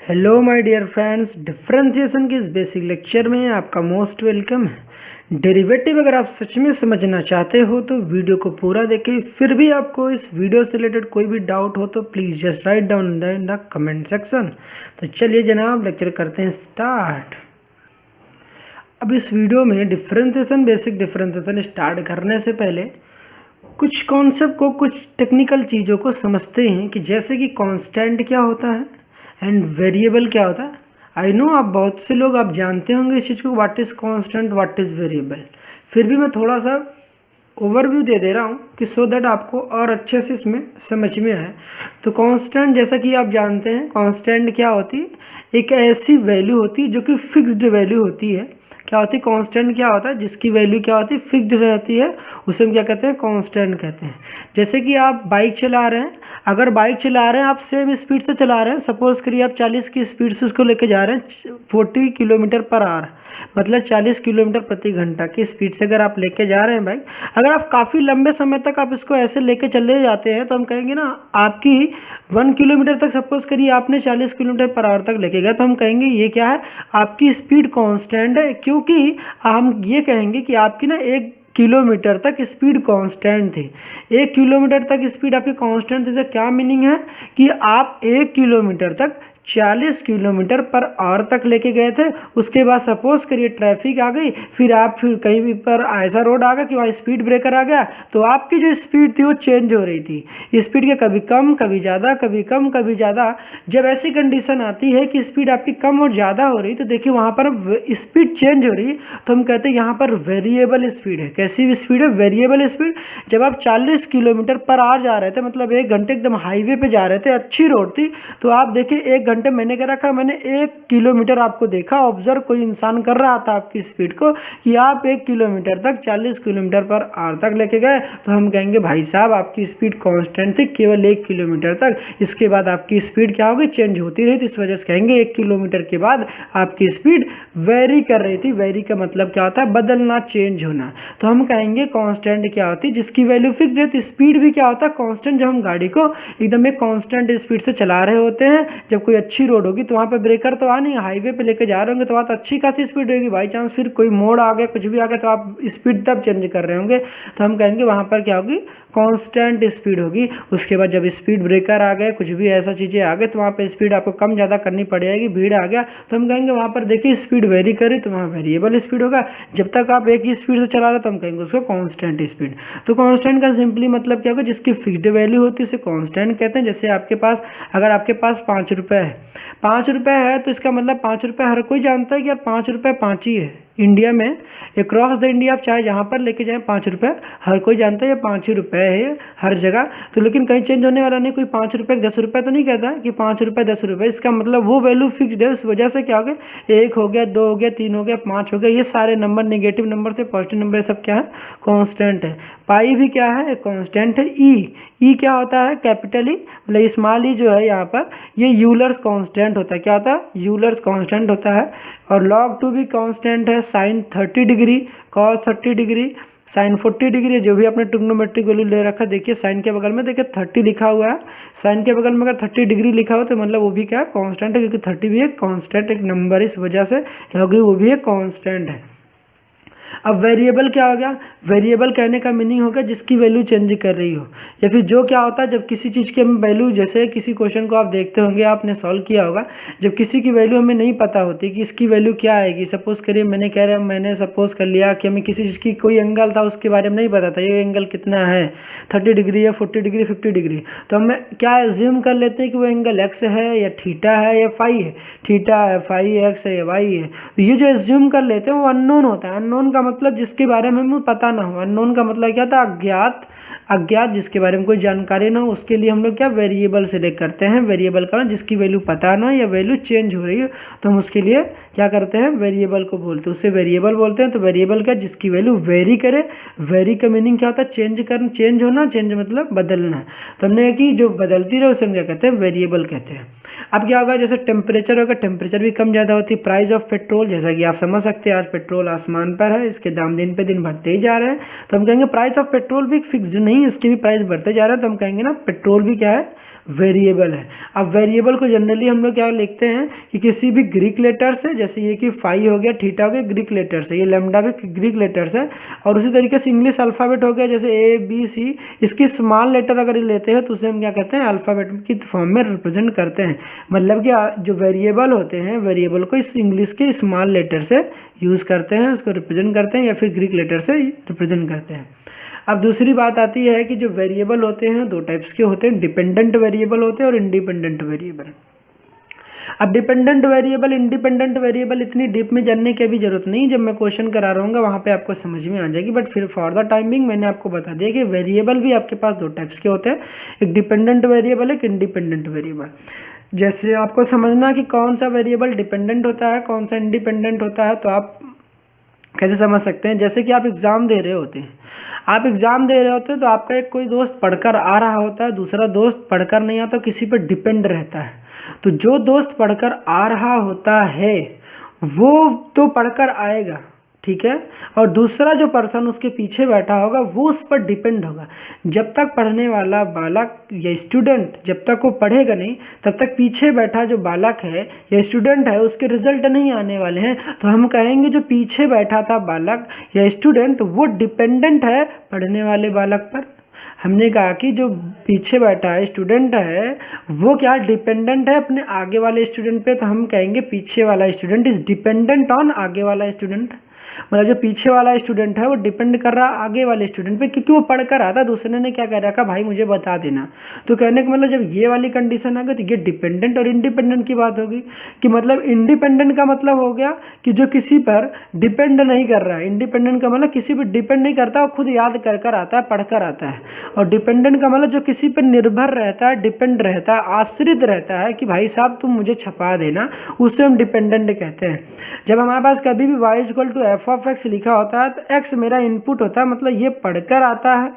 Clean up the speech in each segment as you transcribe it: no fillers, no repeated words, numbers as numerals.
Hello my dear friends, differentiation के इस basic lecture में आपका मोस्ट वेलकम है। डेरिवेटिव अगर आप सच में समझना चाहते हो तो वीडियो को पूरा देखें। फिर भी आपको इस वीडियो से रिलेटेड कोई भी डाउट हो तो please just write down in the comment section. तो चलिए जनाब, लेक्चर करते हैं स्टार्ट। अब इस वीडियो में बेसिक डिफरेंशिएशन स्टार्ट करने से पहले कुछ कॉन्सेप्ट को, कुछ टेक्निकल चीज़ों को समझते हैं कि जैसे कि कांस्टेंट क्या होता है एंड वेरिएबल क्या होता है। आई नो आप बहुत से लोग आप जानते होंगे इस चीज़ को, what is constant, what is variable. फिर भी मैं थोड़ा सा ओवरव्यू दे दे रहा हूँ कि सो दैट आपको और अच्छे से इसमें समझ में आए। तो कांस्टेंट, जैसा कि आप जानते हैं, कांस्टेंट क्या होती है, एक ऐसी वैल्यू होती है जो कि फिक्स्ड वैल्यू होती है। क्या होती है कांस्टेंट, क्या होता है जिसकी वैल्यू क्या होती है, फिक्स्ड रहती है, उसे हम क्या कहते हैं, कांस्टेंट कहते हैं। जैसे कि आप बाइक चला रहे हैं, अगर बाइक चला रहे हैं आप सेम स्पीड से चला रहे हैं, सपोज करिए आप 40 की स्पीड से उसको लेके जा रहे हैं, 40 किलोमीटर पर आवर, मतलब 40 किलोमीटर प्रति घंटा की स्पीड से अगर आप लेके जा रहे हैं बाइक, अगर आप काफ़ी लंबे समय तक आप इसको ऐसे लेके चले जाते हैं तो हम कहेंगे ना, आपकी 1 किलोमीटर तक, सपोज करिए आपने 40 किलोमीटर पर आवर तक लेके गया, तो हम कहेंगे ये क्या है, आपकी स्पीड कांस्टेंट है। क्योंकि हम ये कहेंगे कि आपकी ना 1 किलोमीटर तक स्पीड कांस्टेंट थी। 1 किलोमीटर तक स्पीड आपकी कांस्टेंट थी। इसका क्या मीनिंग है कि आप 1 किलोमीटर तक 40 किलोमीटर पर आवर तक लेके गए थे। उसके बाद सपोज करिए ट्रैफिक आ गई, फिर कहीं भी पर ऐसा रोड आ गया कि वहाँ स्पीड ब्रेकर आ गया, तो आपकी जो स्पीड थी वो चेंज हो रही थी। स्पीड के कभी कम, कभी ज़्यादा, कभी कम, कभी ज़्यादा। जब ऐसी कंडीशन आती है कि स्पीड आपकी कम और ज़्यादा हो रही, तो देखिए वहाँ पर स्पीड चेंज हो रही, तो हम कहते हैं यहाँ पर वेरिएबल स्पीड है। कैसी स्पीड है, वेरिएबल स्पीड। जब आप 40 किलोमीटर पर आवर जा रहे थे, मतलब 1 घंटे एकदम हाईवे पे जा रहे थे, अच्छी रोड थी, तो आप देखिए 1 घंटे मैंने क्या रखा, मैंने 1 किलोमीटर आपको देखा, ऑब्जर्व कोई इंसान कर रहा था आपकी स्पीड को, कि आप 1 किलोमीटर तक 40 किलोमीटर पर आवर तक लेके गए, तो हम कहेंगे भाई साहब आपकी स्पीड कांस्टेंट थी केवल 1 किलोमीटर तक। इसके बाद आपकी स्पीड क्या होगी, चेंज होती रही, तो इस वजह से कहेंगे 1 किलोमीटर के बाद आपकी स्पीड वेरी कर रही थी। वेरी का मतलब क्या होता है, बदलना, चेंज होना। तो हम कहेंगे कांस्टेंट क्या होती है, जिसकी वैल्यू फिक्स्ड है। तो स्पीड भी क्या होता है, कांस्टेंट। जब हम गाड़ी को एकदम एक कांस्टेंट स्पीड से चला रहे होते हैं, जब कोई अच्छी रोड होगी तो वहाँ पे ब्रेकर तो आ नहीं, हाईवे पे लेके जा रहे होंगे तो वहाँ तो अच्छी खासी स्पीड होगी। बाई चांस फिर कोई मोड़ आ गया, कुछ भी आ गया, तो आप स्पीड तब चेंज कर रहे होंगे, तो हम कहेंगे वहाँ पर क्या होगी, कांस्टेंट स्पीड होगी। उसके बाद जब स्पीड ब्रेकर आ गए, कुछ भी ऐसा चीज़ें आ गए, तो वहाँ पे स्पीड आपको कम ज़्यादा करनी पड़ जाएगी। भीड़ आ गया तो हम कहेंगे वहाँ पर देखिए स्पीड वेरी करी, तो वहाँ वेरिएबल स्पीड होगा। जब तक आप एक ही स्पीड से चला रहे तो हम कहेंगे उसको कांस्टेंट स्पीड। तो कांस्टेंट का सिंपली मतलब क्या होगा, जिसकी फिक्स्ड वैल्यू होती है उसे कांस्टेंट कहते हैं। जैसे आपके पास, अगर आपके पास 5 रुपये है, 5 रुपये है, तो इसका मतलब 5 रुपये हर कोई जानता है कि यार 5 रुपये 5 ही है। इंडिया में अक्रॉस द इंडिया आप चाहे जहाँ पर लेके जाएं, 5 रुपये हर कोई जानता है ये 5 ही रुपये है हर जगह। तो लेकिन कहीं चेंज होने वाला नहीं, कोई 5 रुपये 10 रुपये तो नहीं कहता है कि 5 रुपये 10 रुपये। इसका मतलब वो वैल्यू फिक्स्ड है। उस वजह से क्या हो गया, 1 हो गया, 2 हो गया, 3 हो गया, 5 हो गया, ये सारे नंबर नेगेटिव नंबर से पॉजिटिव नंबर सब क्या है, कॉन्स्टेंट है। पाई भी क्या है, कॉन्स्टेंट है। ई क्या होता है, कैपिटल ई, मतलब स्मॉल ई जो है यहाँ पर, ये यूलर्स कांस्टेंट होता है। क्या होता है, यूलर्स कांस्टेंट होता है। और log 2 भी कांस्टेंट है। Sine 30 degree, cos 30 degree, sine 40 degree, जो भी आपने ट्रिग्नोमेट्रिक वैल्यू ले रखा है, देखिए साइन के बगल में देखिए 30 लिखा हुआ है, साइन के बगल में अगर 30 डिग्री लिखा हो तो मतलब वो भी क्या है, कांस्टेंट है, क्योंकि 30 भी एक कांस्टेंट एक नंबर, इस वजह से क्योंकि वो भी एक कांस्टेंट है। अब वेरिएबल क्या हो गया, वेरिएबल कहने का मीनिंग हो गया जिसकी वैल्यू चेंज कर रही हो, या फिर जो क्या होता है जब किसी चीज़ की हम वैल्यू, जैसे किसी क्वेश्चन को आप देखते होंगे, आपने सॉल्व किया होगा, जब किसी की वैल्यू हमें नहीं पता होती कि इसकी वैल्यू क्या आएगी। सपोज करिए मैंने सपोज कर लिया कि हमें किसी चीज़ की कोई एंगल था, उसके बारे में नहीं पता था, ये एंगल कितना है, 30 डिग्री है, 40 डिग्री, 50 डिग्री, तो हम क्या एज्यूम कर लेते हैं कि वो एंगल एक्स है या थीटा है या फाई है, थीटा है, फाई है, एक्स है या वाई है। तो ये जो एज्यूम कर लेते हैं वो अननोन होता है। अननोन का मतलब जिसके बारे में हमें पता ना हो। अननोन का मतलब क्या था, अज्ञात। अज्ञात जिसके बारे में कोई जानकारी ना हो, उसके लिए हम लोग क्या वेरिएबल सेलेक्ट करते हैं। वेरिएबल का जिसकी वैल्यू पता ना हो या वैल्यू चेंज हो रही है, तो हम उसके लिए क्या करते हैं, वेरिएबल को बोलते हैं, उससे वेरिएबल बोलते हैं। तो वेरिएबल क्या, जिसकी वैल्यू वेरी करे। वेरी का मीनिंग क्या होता है, चेंज करना, चेंज होना, चेंज मतलब बदलना। तो हमने कि जो बदलती रहे उसे हम क्या कहते हैं, वेरिएबल कहते हैं। अब क्या होगा, जैसे टेम्परेचर होगा, टेम्परेचर भी कम ज़्यादा होती है। प्राइस ऑफ पेट्रोल, जैसा कि आप समझ सकते हैं आज पेट्रोल आसमान पर है, इसके दाम दिन पे दिन बढ़ते ही जा रहे हैं, तो हम कहेंगे प्राइस ऑफ पेट्रोल भी फिक्स्ड नहीं है, इसके भी प्राइस बढ़ते जा रहे हैं, तो हम कहेंगे ना पेट्रोल भी क्या है, वेरिएबल है। अब वेरिएबल को जनरली हम लोग क्या लिखते हैं कि किसी भी ग्रीक लेटर्स है, जैसे ये कि फाई हो गया, थीटा हो गया, ग्रीक लेटर्स है, ये लैम्डा भी ग्रीक लेटर्स है। और उसी तरीके से इंग्लिश अल्फ़ाबेट हो गया, जैसे ए बी सी, इसकी स्मॉल लेटर अगर लेते हैं तो उसे हम क्या कहते हैं, अल्फ़ाबेट की फॉर्म में रिप्रेजेंट करते हैं। मतलब कि जो वेरिएबल होते हैं, वेरिएबल को इस इंग्लिश के स्मॉल लेटर से यूज़ करते हैं, उसको रिप्रेजेंट करते हैं, या फिर ग्रीक लेटर से रिप्रेजेंट करते हैं। अब दूसरी बात आती है कि जो वेरिएबल होते हैं दो टाइप्स के होते हैं, डिपेंडेंट वेरिएबल होते हैं और इंडिपेंडेंट वेरिएबल। अब डिपेंडेंट वेरिएबल, इंडिपेंडेंट वेरिएबल इतनी डीप में जानने की अभी जरूरत नहीं, जब मैं क्वेश्चन करा रहा हूँ वहाँ पे आपको समझ में आ जाएगी। बट फिर फॉर द टाइमिंग मैंने आपको बता दिया कि वेरिएबल भी आपके पास दो टाइप्स के होते हैं, एक डिपेंडेंट वेरिएबल, एक इंडिपेंडेंट वेरिएबल। जैसे आपको समझना कि कौन सा वेरिएबल डिपेंडेंट होता है, कौन सा इंडिपेंडेंट होता है, तो आप कैसे समझ सकते हैं। जैसे कि आप एग्ज़ाम दे रहे होते हैं, आप एग्ज़ाम दे रहे होते हैं तो आपका एक कोई दोस्त पढ़कर आ रहा होता है, दूसरा दोस्त पढ़कर नहीं आता, किसी पर डिपेंड रहता है। तो जो दोस्त पढ़कर आ रहा होता है वो तो पढ़कर आएगा, ठीक है, और दूसरा जो पर्सन उसके पीछे बैठा होगा वो उस पर डिपेंड होगा। जब तक पढ़ने वाला बालक या स्टूडेंट जब तक वो पढ़ेगा नहीं, तब तक पीछे बैठा जो बालक है या स्टूडेंट है उसके रिजल्ट नहीं आने वाले हैं। तो हम कहेंगे जो पीछे बैठा था बालक या स्टूडेंट वो डिपेंडेंट है पढ़ने वाले बालक पर। हमने कहा कि जो पीछे बैठा है स्टूडेंट है वो क्या डिपेंडेंट है अपने आगे वाले स्टूडेंट पे, तो हम कहेंगे पीछे वाला स्टूडेंट इज डिपेंडेंट ऑन आगे वाला स्टूडेंट। मतलब जो पीछे वाला स्टूडेंट है वो डिपेंड कर रहा आगे वाले स्टूडेंट पे, क्योंकि वो पढ़ कर आता, दूसरे ने क्या कह रखा, भाई मुझे बता देना। तो कहने का मतलब जब ये वाली कंडीशन आ गई तो ये डिपेंडेंट और इंडिपेंडेंट की बात होगी। कि मतलब इंडिपेंडेंट का मतलब हो गया कि जो किसी पर डिपेंड नहीं कर रहा है, इंडिपेंडेंट का मतलब किसी पर डिपेंड नहीं करता, वो खुद याद कर कर आता है, पढ़ कर आता है। और डिपेंडेंट का मतलब जो किसी पर निर्भर रहता है, डिपेंड रहता है, आश्रित रहता है कि भाई साहब तुम मुझे छपा देना, उसे हम डिपेंडेंट कहते हैं। जब हमारे पास कभी भी y equal to F of X लिखा होता है तो x मेरा इनपुट होता है, मतलब ये पढ़कर आता है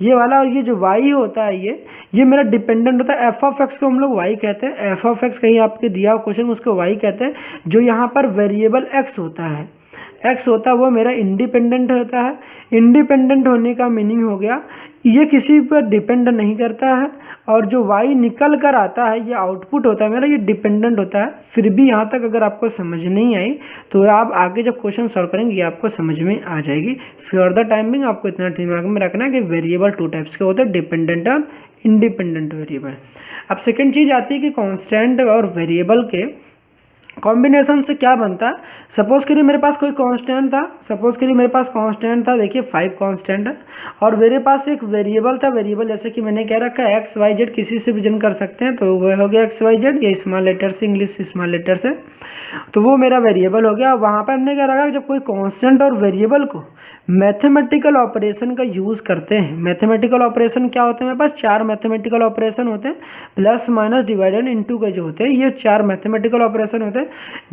ये वाला, और ये जो y होता है ये मेरा डिपेंडेंट होता है। एफ ऑफ एक्स को हम लोग y कहते हैं, एफ ऑफ एक्स कहीं आपके दिया हो क्वेश्चन उसको y कहते हैं। जो यहाँ पर वेरिएबल x होता है, x होता है वो मेरा इंडिपेंडेंट होता है। इंडिपेंडेंट होने का मीनिंग हो गया ये किसी पर डिपेंड नहीं करता है, और जो y निकल कर आता है ये आउटपुट होता है मेरा, ये डिपेंडेंट होता है। फिर भी यहाँ तक अगर आपको समझ नहीं आई तो आप आगे जब क्वेश्चन सॉल्व करेंगे ये आपको समझ में आ जाएगी। फॉर द टाइमिंग आपको इतना दिमाग में रखना है कि वेरिएबल टू टाइप्स के होते हैं, डिपेंडेंट और इंडिपेंडेंट वेरिएबल। अब सेकेंड चीज़ आती है कि कॉन्स्टेंट और वेरिएबल के कॉम्बिनेशन से क्या बनता है। सपोज करिए मेरे पास कोई कांस्टेंट था, देखिए 5 कांस्टेंट है, और मेरे पास एक वेरिएबल था। वेरिएबल जैसे कि मैंने क्या रखा है एक्स वाई जेड, किसी से भी जन कर सकते हैं, तो वह हो गया एक्स वाई जेड, ये स्मॉल लेटर से, इंग्लिश स्मॉल लेटर से, तो वो मेरा वेरिएबल हो गया। वहाँ पर हमने क्या रखा, जब कोई कांस्टेंट और वेरिएबल को मैथमेटिकल ऑपरेशन का यूज़ करते हैं। मैथमेटिकल ऑपरेशन क्या होते हैं, मेरे पास 4 मैथमेटिकल ऑपरेशन होते हैं, plus minus divide and into के जो होते हैं, ये 4 मैथमेटिकल ऑपरेशन होते हैं।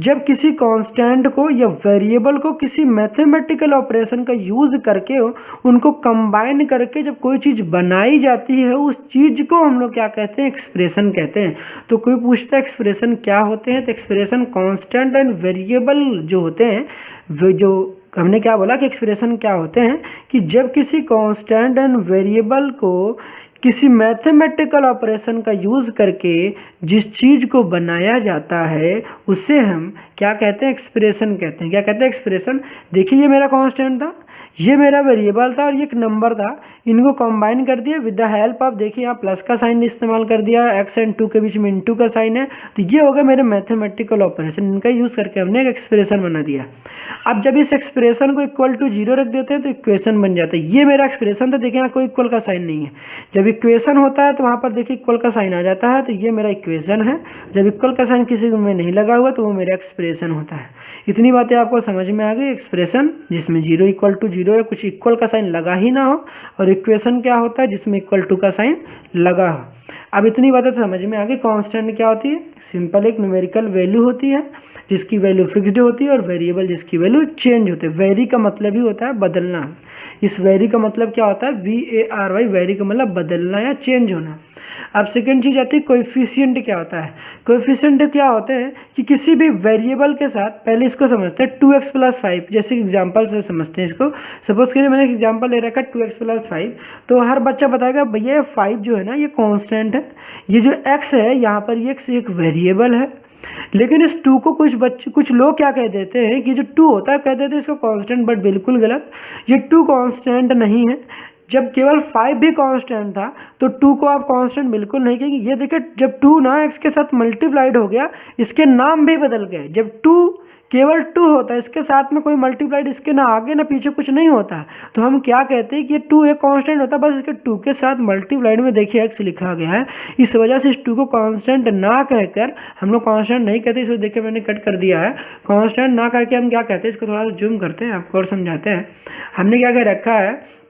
जब किसी कांस्टेंट को या वेरिएबल को किसी मैथमेटिकल ऑपरेशन का यूज़ करके उनको कंबाइन करके जब कोई चीज़ बनाई जाती है, उस चीज़ को हम लोग क्या कहते हैं, एक्सप्रेशन कहते हैं। तो कोई पूछता है एक्सप्रेशन क्या होते हैं, तो एक्सप्रेशन कांस्टेंट एंड वेरिएबल जो होते हैं, वे जो हमने क्या बोला कि एक्सप्रेशन क्या होते हैं, कि जब किसी कांस्टेंट एंड वेरिएबल को किसी मैथमेटिकल ऑपरेशन का यूज़ करके जिस चीज़ को बनाया जाता है उसे हम क्या कहते हैं, एक्सप्रेशन कहते हैं। क्या कहते हैं, एक्सप्रेशन। देखिए ये मेरा कांस्टेंट था, ये मेरा वेरिएबल था, और ये एक नंबर था, इनको कंबाइन कर दिया विद द हेल्प ऑफ, देखिए यहाँ प्लस का साइन इस्तेमाल कर दिया, एक्स एंड 2 के बीच में इंटू का साइन है, तो ये हो गया मेरे मैथमेटिकल ऑपरेशन। इनका यूज़ करके हमने एक एक्सप्रेशन बना दिया। अब जब इस एक्सप्रेशन को इक्वल टू 0 रख देते हैं तो इक्वेशन बन जाता है। ये मेरा एक्सप्रेशन था, देखिए यहाँ कोई इक्वल का साइन नहीं है। जब इक्वेशन होता है तो वहाँ पर देखिए इक्वल का साइन आ जाता है, तो ये मेरा इक्वेशन है। जब इक्वल का साइन किसी में नहीं लगा हुआ तो वो मेरा एक्सप्रेशन होता है। इतनी बातें आपको समझ में आ गई। एक्सप्रेशन जिसमें 0 इक्वल टू 0 है, कुछ इक्वल का साइन लगा ही ना हो, और इक्वेशन क्या होता है जिसमें इक्वल टू का साइन लगा हो। अब इतनी बातें तो समझ में आ गई। कांस्टेंट क्या होती है, सिंपल एक न्यूमेरिकल वैल्यू होती है जिसकी वैल्यू फिक्स्ड होती है, और वेरिएबल जिसकी वैल्यू चेंज होती है। वेरी का मतलब ही होता है बदलना। इस वेरी का मतलब क्या होता है, VARY, वेरी का मतलब बदलना या चेंज होना। अब सेकेंड चीज़ आती है कोएफिशिएंट क्या होता है। कोएफिशिएंट क्या होते हैं कि किसी भी वेरिएबल के साथ, पहले इसको समझते हैं 2x + 5, जैसे एग्जांपल से समझते हैं इसको। सपोज करिए मैंने एग्जांपल ले रखा है 2x + 5, तो हर बच्चा बताएगा भैया ये 5 जो है ना ये कांस्टेंट है, ये जो x है यहाँ पर ये x एक वेरिएबल है। लेकिन इस 2 को कुछ लोग क्या कह देते हैं कि जो 2 होता है कह देते हैं इसको कांस्टेंट, बट बिल्कुल गलत। ये 2 कांस्टेंट नहीं है। जब केवल 5 भी कांस्टेंट था तो 2 को आप कांस्टेंट बिल्कुल नहीं कहेंगे। ये देखिए जब 2 ना x के साथ मल्टीप्लाइड हो गया, इसके नाम भी बदल गए। जब 2 केवल 2 होता है, इसके साथ में कोई मल्टीप्लाइड इसके ना आगे ना पीछे कुछ नहीं होता, तो हम क्या कहते हैं कि ये 2 एक कांस्टेंट होता है, बस इसके 2 के साथ मल्टीप्लाइड में देखिए x लिखा गया है। इस वजह से इस 2 को कांस्टेंट ना कहकर हम लोग कांस्टेंट नहीं कहते। इसको देखिए मैंने कट कर दिया है। कांस्टेंट ना करके हम क्या कहते हैं, इसको थोड़ा सा जूम करते हैं आपको और समझाते हैं। हमने क्या कह रखा है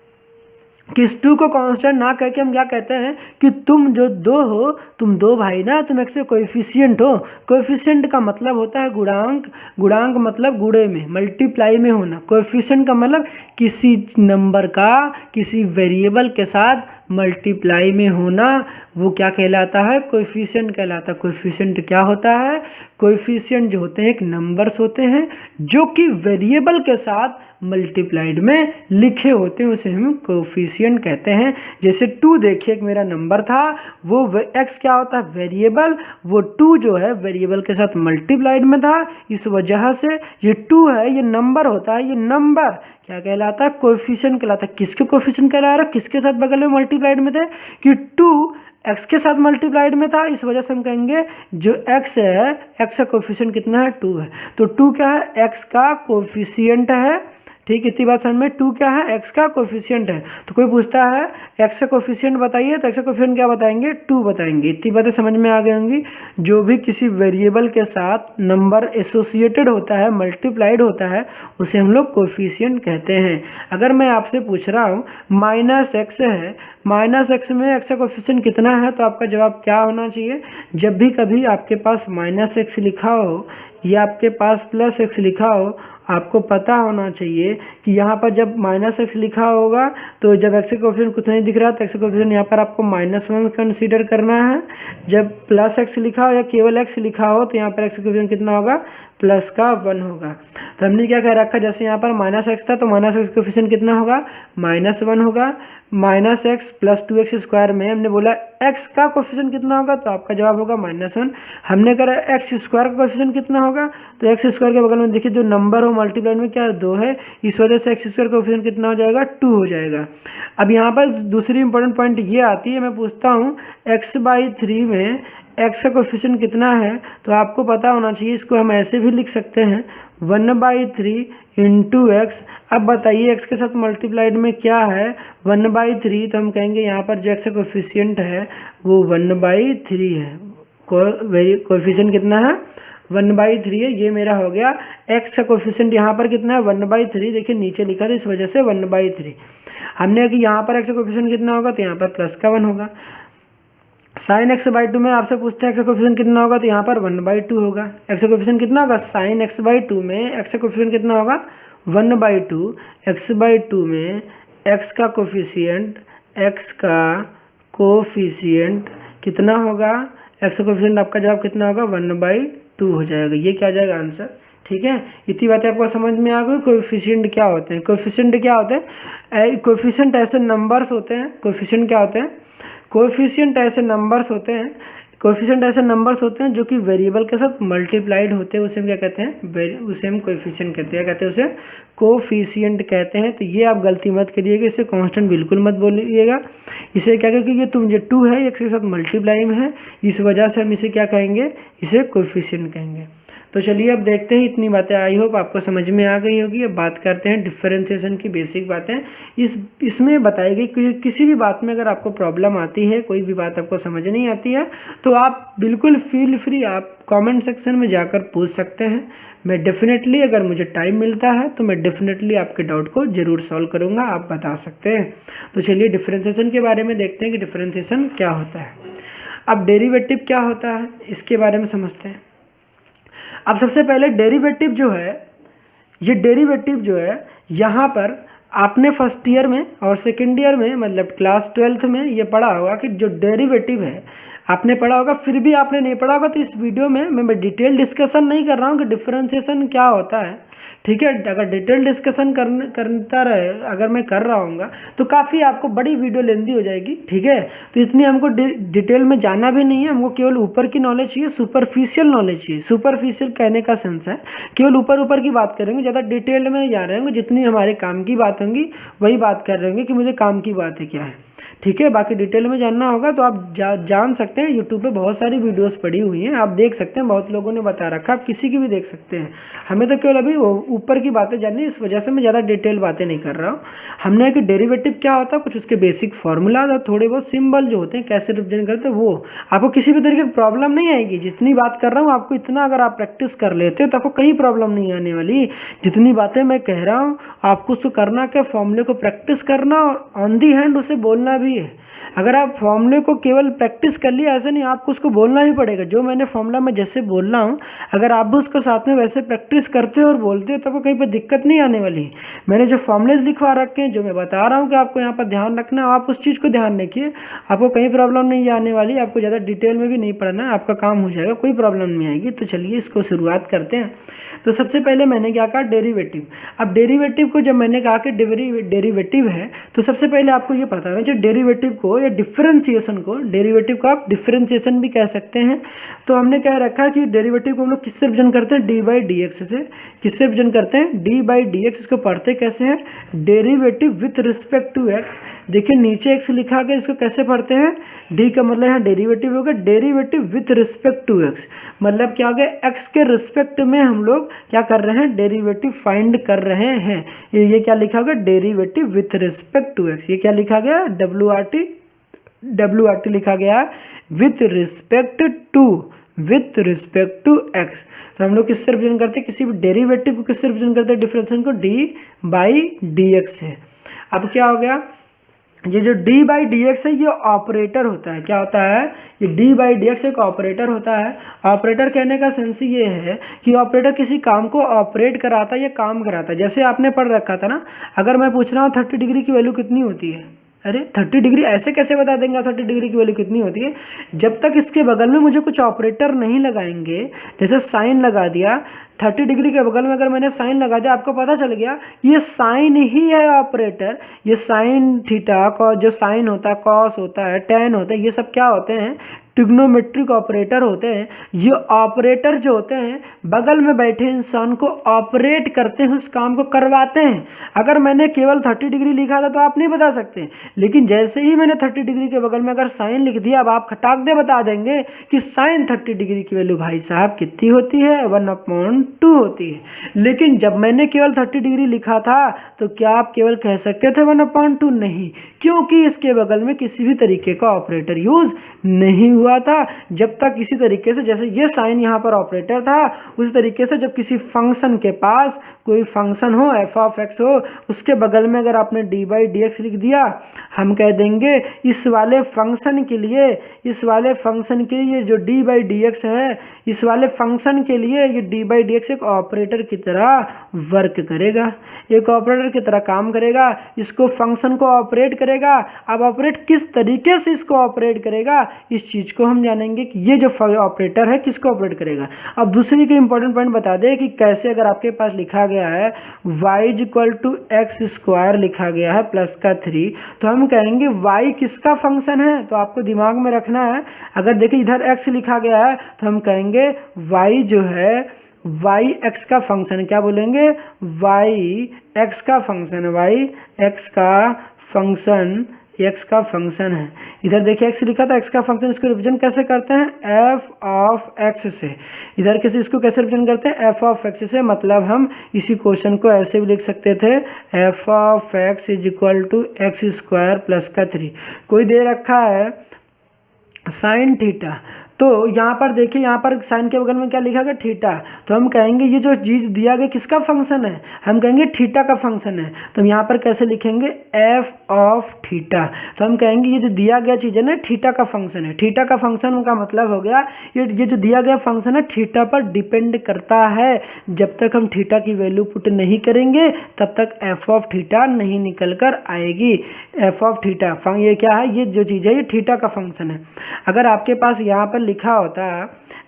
कि इस 2 को कांस्टेंट ना करके हम क्या कहते हैं कि तुम जो 2 हो, तुम 2 भाई ना, तुम x से कोएफिशिएंट हो। कोएफिशिएंट का मतलब होता है गुणांक, गुणांक मतलब गुणे में, मल्टीप्लाई में होना। कोएफिशिएंट का मतलब किसी नंबर का किसी वेरिएबल के साथ मल्टीप्लाई में होना, वो क्या कहलाता है, कोएफिशिएंट कहलाता है। कोएफिशिएंट क्या होता है, कोएफिशिएंट जो होते हैं एक नंबर्स होते हैं जो कि वेरिएबल के साथ मल्टीप्लाइड में लिखे होते हैं, उसे हम कोएफिशिएंट कहते हैं। जैसे 2 देखिए एक मेरा नंबर था, वो x क्या होता है, वेरिएबल। वो 2 जो है वेरिएबल के साथ मल्टीप्लाइड में था, इस वजह से ये 2 है, ये नंबर होता है। ये नंबर क्या कहलाता है, कोएफिशिएंट कहलाता है। किसके कोएफिशिएंट कहला रहा है, किसके साथ बगल में मल्टीप्लाइड में थे, कि 2 x के साथ मल्टीप्लाइड में था, इस वजह से हम कहेंगे जो x है, x का कोएफिशिएंट कितना है, 2 है। तो 2 क्या है, x का कोएफिशिएंट है। ठीक, इतनी बात समझ में। 2 क्या है, x का कोएफिशिएंट है। तो कोई पूछता है x का कोएफिशिएंट बताइए, तो x का कोएफिशिएंट क्या बताएंगे, 2 बताएंगे। इतनी बातें समझ में आ गई होंगी। जो भी किसी वेरिएबल के साथ नंबर एसोसिएटेड होता है, मल्टीप्लाइड होता है, उसे हम लोग कोएफिशिएंट कहते हैं। अगर मैं आपसे पूछ रहा हूँ -x है, -x में x का कोएफिशिएंट कितना है, तो आपका जवाब क्या होना चाहिए। जब भी कभी आपके पास -x लिखा हो या आपके पास +x लिखा हो, आपको पता होना चाहिए कि यहाँ पर जब -x लिखा होगा तो जब x का कोएफिशिएंट कुछ नहीं दिख रहा तो x का कोएफिशिएंट यहाँ पर आपको -1 कंसीडर करना है। जब +x लिखा हो या केवल x लिखा हो तो यहाँ पर x का कोएफिशिएंट कितना होगा, +1 होगा। तो हमने क्या कह रखा, जैसे यहाँ पर -x था तो -x का कोएफिशिएंट कितना होगा, -1 होगा। -x + 2x² में हमने बोला x का कोएफिशिएंट कितना होगा, तो आपका जवाब होगा -1। हमने कहा x² का कोएफिशिएंट कितना होगा, तो x² के बगल में देखिए जो नंबर हो मल्टीप्लाइड में क्या है, 2 है, इस वजह से x² का कोएफिशिएंट कितना हो जाएगा, 2 हो जाएगा। अब यहाँ पर दूसरी इंपॉर्टेंट पॉइंट ये आती है, मैं पूछता हूँ x/3 में x का कोएफिशिएंट कितना है, तो आपको पता होना चाहिए। इसको हम ऐसे भी लिख सकते हैं 1/3 × x। अब बताइए x के साथ मल्टीप्लाइड में क्या है, 1/3, तो हम कहेंगे यहाँ पर जो x का कोएफिशिएंट है वो 1/3 है। कोएफिशिएंट कितना है, 1/3 है। ये मेरा हो गया x का कोएफिशिएंट यहाँ पर कितना है, 1/3। देखिए नीचे लिखा था, इस वजह से 1/3। हमने कि यहाँ पर x का कोएफिशिएंट कितना होगा, तो यहाँ पर +1 होगा। sin x/2 में आपसे पूछते हैं x का कोएफिशिएंट कितना होगा, तो यहाँ पर 1/2 होगा। x का कोएफिशिएंट कितना होगा, sin x/2 में x का कोएफिशिएंट कितना होगा, 1/2। x/2 में x का कोएफिशिएंट कितना होगा, x का कोएफिशिएंट आपका जवाब कितना होगा, 1/2 हो जाएगा। ये क्या आ जाएगा आंसर। ठीक है, इतनी बातें आपको समझ में आ गई। कोएफिशिएंट क्या होते हैं, कोएफिशिएंट क्या होते हैं, कोएफिशिएंट ऐसे नंबर्स होते हैं। कोएफिशिएंट क्या होते हैं, कोएफिशिएंट ऐसे नंबर्स होते हैं। कोएफिशिएंट ऐसे नंबर्स होते हैं जो कि वेरिएबल के साथ मल्टीप्लाइड होते हैं, उसे हम क्या कहते हैं, उसे हम कोएफिशिएंट कहते हैं। क्या कहते हैं, उसे कोएफिशिएंट कहते हैं। तो ये आप गलती मत करिएगा, इसे कांस्टेंट बिल्कुल मत बोलिएगा। इसे क्या कहेंगे, क्योंकि तुम जो 2 है x के साथ मल्टीप्लाई में है, इस वजह से हम इसे क्या कहेंगे, इसे कोएफिशिएंट कहेंगे। तो चलिए अब देखते हैं, इतनी बातें आई होप आपको समझ में आ गई होगी। अब बात करते हैं डिफरेंशिएशन की बेसिक बातें। इसमें बताई गई कि किसी भी बात में अगर आपको प्रॉब्लम आती है, कोई भी बात आपको समझ नहीं आती है, तो आप बिल्कुल फील फ्री, आप कमेंट सेक्शन में जाकर पूछ सकते हैं। मैं डेफिनेटली, अगर मुझे टाइम मिलता है तो मैं डेफिनेटली आपके डाउट को ज़रूर सॉल्व करूँगा, आप बता सकते हैं। तो चलिए डिफरेंशिएशन के बारे में देखते हैं कि डिफरेंशिएशन क्या होता है। अब डेरिवेटिव क्या होता है, इसके बारे में समझते हैं। अब सबसे पहले डेरिवेटिव जो है, ये डेरिवेटिव जो है, यहाँ पर आपने फर्स्ट ईयर में और सेकेंड ईयर में, मतलब क्लास 12th में ये पढ़ा होगा कि जो डेरिवेटिव है आपने पढ़ा होगा। फिर भी आपने नहीं पढ़ा होगा तो इस वीडियो में मैं डिटेल डिस्कशन नहीं कर रहा हूँ कि डिफरेंशिएशन क्या होता है। ठीक है। अगर डिटेल डिस्कशन करता रहे अगर मैं कर रहा हूँगा तो काफ़ी आपको बड़ी वीडियो लेंदी हो जाएगी, ठीक है। तो इतनी हमको डिटेल में जाना भी नहीं है, हमको केवल ऊपर की नॉलेज चाहिए, सुपरफिशियल नॉलेज चाहिए। सुपरफिशियल कहने का सेंस है केवल ऊपर ऊपर की बात करेंगे, ज़्यादा डिटेल में नहीं जा रहे होंगे, जितनी हमारे काम की बात होंगी वही बात कर रहे होंगे कि मुझे काम की बात है क्या है, ठीक है। बाकी डिटेल में जानना होगा तो आप जान सकते हैं, यूट्यूब पे बहुत सारी वीडियोस पड़ी हुई हैं, आप देख सकते हैं, बहुत लोगों ने बता रखा, आप किसी की भी देख सकते हैं। हमें तो केवल अभी ऊपर की बातें जाननी है, इस वजह से मैं ज़्यादा डिटेल बातें नहीं कर रहा हूँ। हमने कि डेरिवेटिव क्या होता है, कुछ उसके बेसिक फार्मूलाज और थोड़े बहुत सिंबल जो होते हैं कैसे रिप्रेजेंट करते हैं, वो आपको किसी भी तरीके की प्रॉब्लम नहीं आएगी। जितनी बात कर रहा हूँ आपको इतना अगर आप प्रैक्टिस कर लेते हो तो आपको कहीं प्रॉब्लम नहीं आने वाली। जितनी बातें मैं कह रहा हूँ आपको उसको करना क्या, फॉर्मूले को प्रैक्टिस करना और ऑन दी हैंड उसे बोलना भी है। अगर आप फॉर्मूले को केवल प्रैक्टिस कर लिया, ऐसे नहीं, आपको उसको बोलना ही पड़ेगा। जो मैंने फॉर्मूला में जैसे बोल रहा हूँ अगर आप भी उसको साथ में वैसे प्रैक्टिस करते हो और बोलते हो तो आपको कहीं पर दिक्कत नहीं आने वाली। मैंने जो फॉर्मूलेज लिखवा रखे हैं, जो मैं बता रहा हूँ कि आपको यहाँ पर ध्यान रखना है, आप उस चीज़ को ध्यान रखिए, आपको कहीं प्रॉब्लम नहीं आने वाली। आपको ज़्यादा डिटेल में भी नहीं पढ़ना है, आपका काम हो जाएगा, कोई प्रॉब्लम नहीं आएगी। तो चलिए इसको शुरुआत करते हैं। तो सबसे पहले मैंने क्या कहा, डेरिवेटिव। अब डेरिवेटिव को जब मैंने कहा कि डेरिवेटिव है तो सबसे पहले आपको ये पता होना चाहिए डेरिवेटिव को या डिफरेंशिएशन को, डेरिवेटिव को आप डिफरेंशिएशन भी कह सकते हैं। तो हमने कह रखा कि डेरिवेटिव को हम लोग किससे रिप्रेजेंट करते हैं, डी बाई डी एक्स से। किससे रिप्रेजेंट करते हैं, डी बाई डी एक्स। इसको पढ़ते कैसे हैं, derivative with respect to X. देखिए नीचे एक्स लिखा गया, इसको कैसे पढ़ते हैं, डी का मतलब यहाँ डेरिवेटिव होगा, derivative with respect to X मतलब क्या हो गया, एक्स के रिस्पेक्ट में हम लोग क्या कर रहे हैं, डेरिवेटिव फाइंड कर रहे हैं। ये क्या लिखा गया, derivative with respect to X. ये क्या लिखा गया, डब्ल्यू आर टी लिखा गया विथ रिस्पेक्ट टू एक्स। तो हम लोग किससे रिप्रेजेंट करते हैं, किसी भी डेरिवेटिव को किससे रिप्रेजेंट करते हैं, डिफरेंशिएशन को डी बाई डी एक्स है। अब क्या हो गया, ये जो डी बाई डी एक्स है ये ऑपरेटर होता है। क्या होता है, ये डी बाई डी एक्स एक ऑपरेटर होता है। ऑपरेटर कहने का सेंस ये है कि ऑपरेटर किसी काम को ऑपरेट कराता है या काम कराता है। जैसे आपने पढ़ रखा था ना, अगर मैं पूछ रहा हूँ 30 डिग्री की वैल्यू कितनी होती है, अरे 30 डिग्री ऐसे कैसे बता देंगे 30 डिग्री की वैल्यू कितनी होती है, जब तक इसके बगल में मुझे कुछ ऑपरेटर नहीं लगाएंगे। जैसे साइन लगा दिया, 30 डिग्री के बगल में अगर मैंने साइन लगा दिया, आपको पता चल गया ये साइन ही है ऑपरेटर। ये साइन थीटा का जो साइन होता है, कॉस होता है, टेन होता है, ये सब क्या होते हैं, ट्रिग्नोमेट्रिक ऑपरेटर होते हैं। ये ऑपरेटर जो होते हैं बगल में बैठे इंसान को ऑपरेट करते हैं, उस काम को करवाते हैं। अगर मैंने केवल 30 डिग्री लिखा था तो आप नहीं बता सकते, लेकिन जैसे ही मैंने 30 डिग्री के बगल में अगर साइन लिख दिया, अब आप खटाक दे बता देंगे कि साइन 30 डिग्री की वैल्यू भाई साहब कितनी होती है, 1/2 होती है। लेकिन जब मैंने केवल 30 डिग्री लिखा था तो क्या आप केवल कह सकते थे 1/2? नहीं, क्योंकि इसके बगल में किसी भी तरीके का ऑपरेटर यूज नहीं हुआ था। जब तक इसी तरीके से, जैसे ये साइन यहाँ पर ऑपरेटर था, उसी तरीके से जब किसी फंक्शन के पास कोई फंक्शन हो, एफ ऑफ एक्स हो, उसके बगल में अगर आपने डी बाई डी एक्स लिख दिया, हम कह देंगे इस वाले फंक्शन के लिए, ये जो डी बाई डी एक्स है, इस वाले फंक्शन के लिए ये डी बाई डी एक्स एक ऑपरेटर की तरह वर्क करेगा, एक ऑपरेटर की तरह काम करेगा, इसको फंक्शन को ऑपरेट करेगा। अब ऑपरेट किस तरीके से इसको ऑपरेट करेगा, इस चीज़ को हम जानेंगे कि ये जो ऑपरेटर है किसको ऑपरेट करेगा। अब दूसरी के इंपॉर्टेंट पॉइंट बता दें कि कैसे, अगर आपके पास लिखा गया है y=x² लिखा गया है प्लस का 3, तो हम कहेंगे y किसका फंक्शन है, तो आपको दिमाग में रखना है। अगर देखिए इधर x लिखा गया है तो हम कहेंगे y जो है y x का फंक्शन है। क्या बोलेंगे, y x का फंक्शन है, y x का फंक्शन है। इधर देखिए x लिखा था, x का फंक्शन, इसको रिप्रेजेंट कैसे करते हैं, f ऑफ x से। इधर किसी इसको कैसे रिप्रेजेंट करते हैं, f ऑफ x से। मतलब हम इसी क्वेश्चन को ऐसे भी लिख सकते थे, f of x = x² plus का 3। कोई दे रखा है साइन थीटा, तो यहाँ पर देखिए, यहाँ पर साइन के बगल में क्या लिखा गया, थीटा। तो हम कहेंगे ये जो चीज़ दिया गया किसका फंक्शन है, हम कहेंगे थीटा का फंक्शन है। तो हम यहाँ पर कैसे लिखेंगे, एफ ऑफ थीटा। तो हम कहेंगे ये जो दिया गया चीज़ है ना, थीटा का फंक्शन है। थीटा का फंक्शन का मतलब हो गया ये जो दिया गया फंक्शन है थीटा पर डिपेंड करता है। जब तक हम थीटा की वैल्यू पुट नहीं करेंगे तब तक एफ ऑफ थीटा नहीं निकल कर आएगी। एफ ऑफ थीटा ये क्या है, ये जो चीज़ है ये थीटा का फंक्शन है। अगर आपके पास यहाँ पर लिखा होता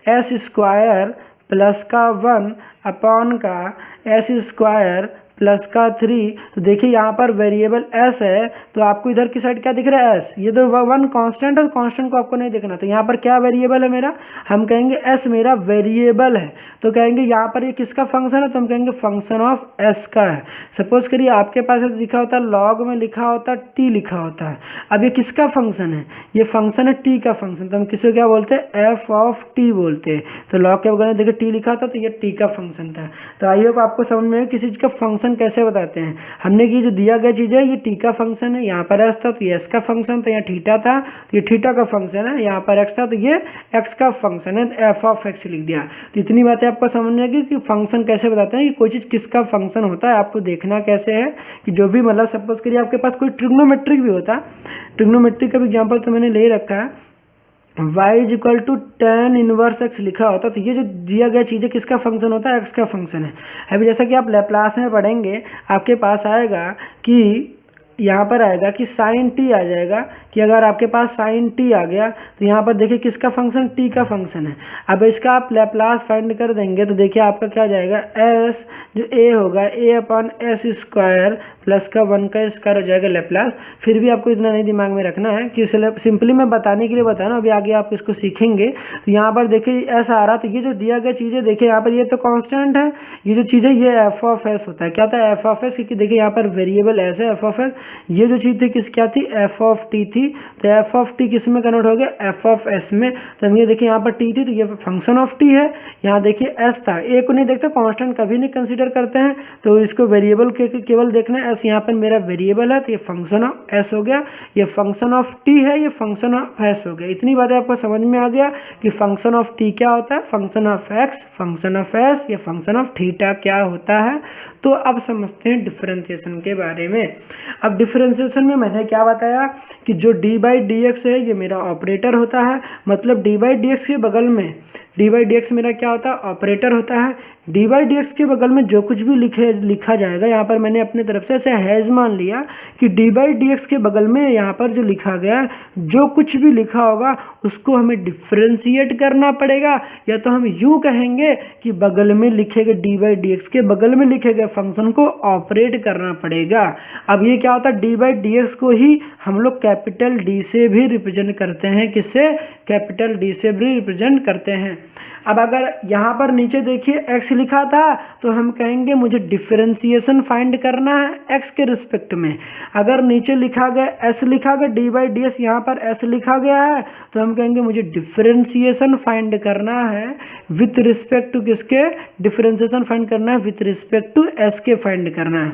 s² प्लस का 1 अपॉन का एस स्क्वायर प्लस का 3। तो देखिए यहाँ पर वेरिएबल एस है, तो आपको इधर की साइड क्या दिख रहा है, एस। ये तो 1 कांस्टेंट है, कांस्टेंट को आपको नहीं देखना। तो यहाँ पर क्या वेरिएबल है मेरा, हम कहेंगे एस मेरा वेरिएबल है। तो कहेंगे यहाँ पर ये किसका फंक्शन है, तो हम कहेंगे फंक्शन ऑफ एस का है। सपोज करिए आपके पास लिखा होता है, लॉग में लिखा होता है टी लिखा होता है। अब ये किसका फंक्शन है, ये फंक्शन है टी का फंक्शन। तो हम किसी को क्या बोलते हैं, एफ ऑफ टी बोलते हैं। तो लॉग के बगल में देखिए टी लिखा था, तो ये टी का फंक्शन था। तो आई होप आपको समझ में किसी चीज़ का फंक्शन कैसे बताते हैं। हमने कि जो दिया गया चीज़ है ये टी का फंक्शन है, यहाँ पर एस था तो ये एस का फंक्शन था, यहाँ थीटा था तो ये थीटा का फंक्शन है, यहाँ पर एक्स था तो ये एक्स का फंक्शन है, एफ ऑफ एक्स लिख दिया। तो इतनी बातें आपको समझ में आएगी कि फंक्शन कैसे बताते हैं, कि कोई चीज़ किसका फंक्शन होता है। आपको देखना कैसे है कि जो भी मतलब सपोज करिए आपके पास कोई ट्रिग्नोमेट्रिक भी होता है, ट्रिग्नोमेट्रिक का भी एग्जाम्पल तो मैंने ले रखा है, y is equal to tan inverse x लिखा होता है। तो ये जो दिया गया चीज़ है किसका फंक्शन होता है, x का फंक्शन है। अभी जैसा कि आप लैप्लास में पढ़ेंगे, आपके पास आएगा कि यहाँ पर आएगा कि साइन टी आ जाएगा, कि अगर आपके पास साइन टी आ गया तो यहाँ पर देखिए किसका फंक्शन, टी का फंक्शन है। अब इसका आप लैप्लास फाइंड कर देंगे तो देखिए आपका क्या जाएगा, एस जो ए होगा ए अपॉन एस स्क्वायर प्लस का 1 का स्क्वायर हो जाएगा लैप्लास। फिर भी आपको इतना नहीं दिमाग में रखना है कि सिंपली मैं बताने के लिए बता रहा हूँ, अभी आगे आप इसको सीखेंगे। तो यहाँ पर देखिए एस आ रहा, तो ये जो दिया गया चीज़ है देखिए यहाँ पर ये तो कांस्टेंट है, ये जो चीज़ है ये एफ ऑफ एस होता है। क्या था, एफ ऑफ एस, क्योंकि देखिए यहाँ पर वेरिएबल एस है एफ ऑफ एस। ये जो चीज़ थी किस क्या थी, एफ ऑफ टी थी। तो एफ ऑफ टी किस में कन्वर्ट हो गया, एफ ऑफ एस में। तो हम ये देखिए यहाँ पर टी थी तो ये फंक्शन ऑफ टी है, यहाँ देखिए एस था। ए को नहीं देखते, कांस्टेंट कभी नहीं कंसीडर करते हैं, तो इसको वेरिएबल के केवल देखना है। एस यहाँ पर मेरा वेरिएबल है तो ये फंक्शन ऑफ एस हो गया, ये फंक्शन ऑफ टी है, ये फंक्शन ऑफ एस हो गया। इतनी बातें आपको समझ में आ गया कि फंक्शन ऑफ टी क्या होता है, function of x, function of S, ये फंक्शन ऑफ थीटा क्या होता है। तो अब समझते हैं डिफरेंशिएशन के बारे में। अब डिफरेंशिएशन में मैंने क्या बताया कि जो डी बाई डी एक्स है ये मेरा ऑपरेटर होता है, मतलब डी बाई डी एक्स के बगल में डी बाई डी एक्स मेरा क्या होता है, ऑपरेटर होता है। डी बाई डी एक्स के बगल में जो कुछ भी लिखा जाएगा, यहाँ पर मैंने अपने तरफ से ऐसे हैज मान लिया कि डी बाई डी एक्स के बगल में यहाँ पर जो लिखा गया है, जो कुछ भी लिखा होगा उसको हमें डिफ्रेंशिएट करना पड़ेगा, या तो हम यूँ कहेंगे कि बगल में लिखे गए डी बाई डी एक्स के बगल में लिखे गए फंक्शन को ऑपरेट करना पड़ेगा। अब ये क्या होता है, डी बाई डी एक्स को ही हम लोग कैपिटल डी से भी रिप्रेजेंट करते हैं, किससे, कैपिटल डी से भी रिप्रेजेंट करते हैं। अब अगर यहाँ पर नीचे देखिए x लिखा था तो हम कहेंगे मुझे डिफरेंशिएशन फाइंड करना है x के रिस्पेक्ट में। अगर नीचे लिखा गया s लिखा गया डी बाई डी एस, यहाँ पर s लिखा गया है तो हम कहेंगे मुझे डिफरेंशिएशन फाइंड करना है विथ रिस्पेक्ट टू किसके, डिफरेंशिएशन फाइंड करना है विथ रिस्पेक्ट टू s के फाइंड करना है।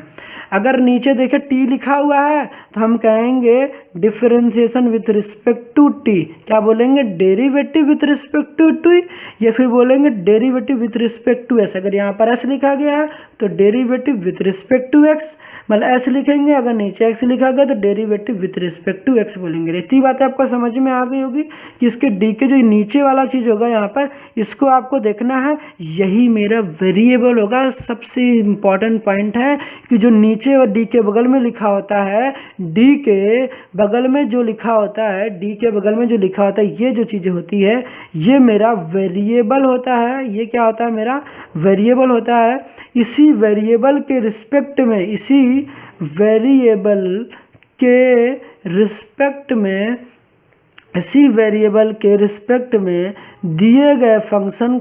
अगर नीचे देखिए t लिखा हुआ है तो हम कहेंगे differentiation with respect to t, क्या बोलेंगे, derivative with respect to t, या फिर बोलेंगे derivative with respect to s। अगर यहाँ पर s लिखा गया है तो derivative with respect to x, मतलब s लिखेंगे। अगर नीचे x लिखा गया तो derivative with respect to x बोलेंगे। इतनी बात आपको समझ में आ गई होगी कि इसके d के जो नीचे वाला चीज़ होगा यहाँ पर, इसको आपको देखना है, यही मेरा वेरिएबल होगा। सबसे इम्पॉर्टेंट पॉइंट है कि जो नीचे और d के बगल में लिखा होता है, d के बगल में जो लिखा होता है, d के बगल में जो लिखा होता है, ये जो चीज़ें होती है ये मेरा वेरिएबल होता है। ये क्या होता है, मेरा वेरिएबल होता है। इसी वेरिएबल के रिस्पेक्ट में, इसी वेरिएबल के रिस्पेक्ट में, इसी वेरिएबल के रिस्पेक्ट में दिए गए फंक्शन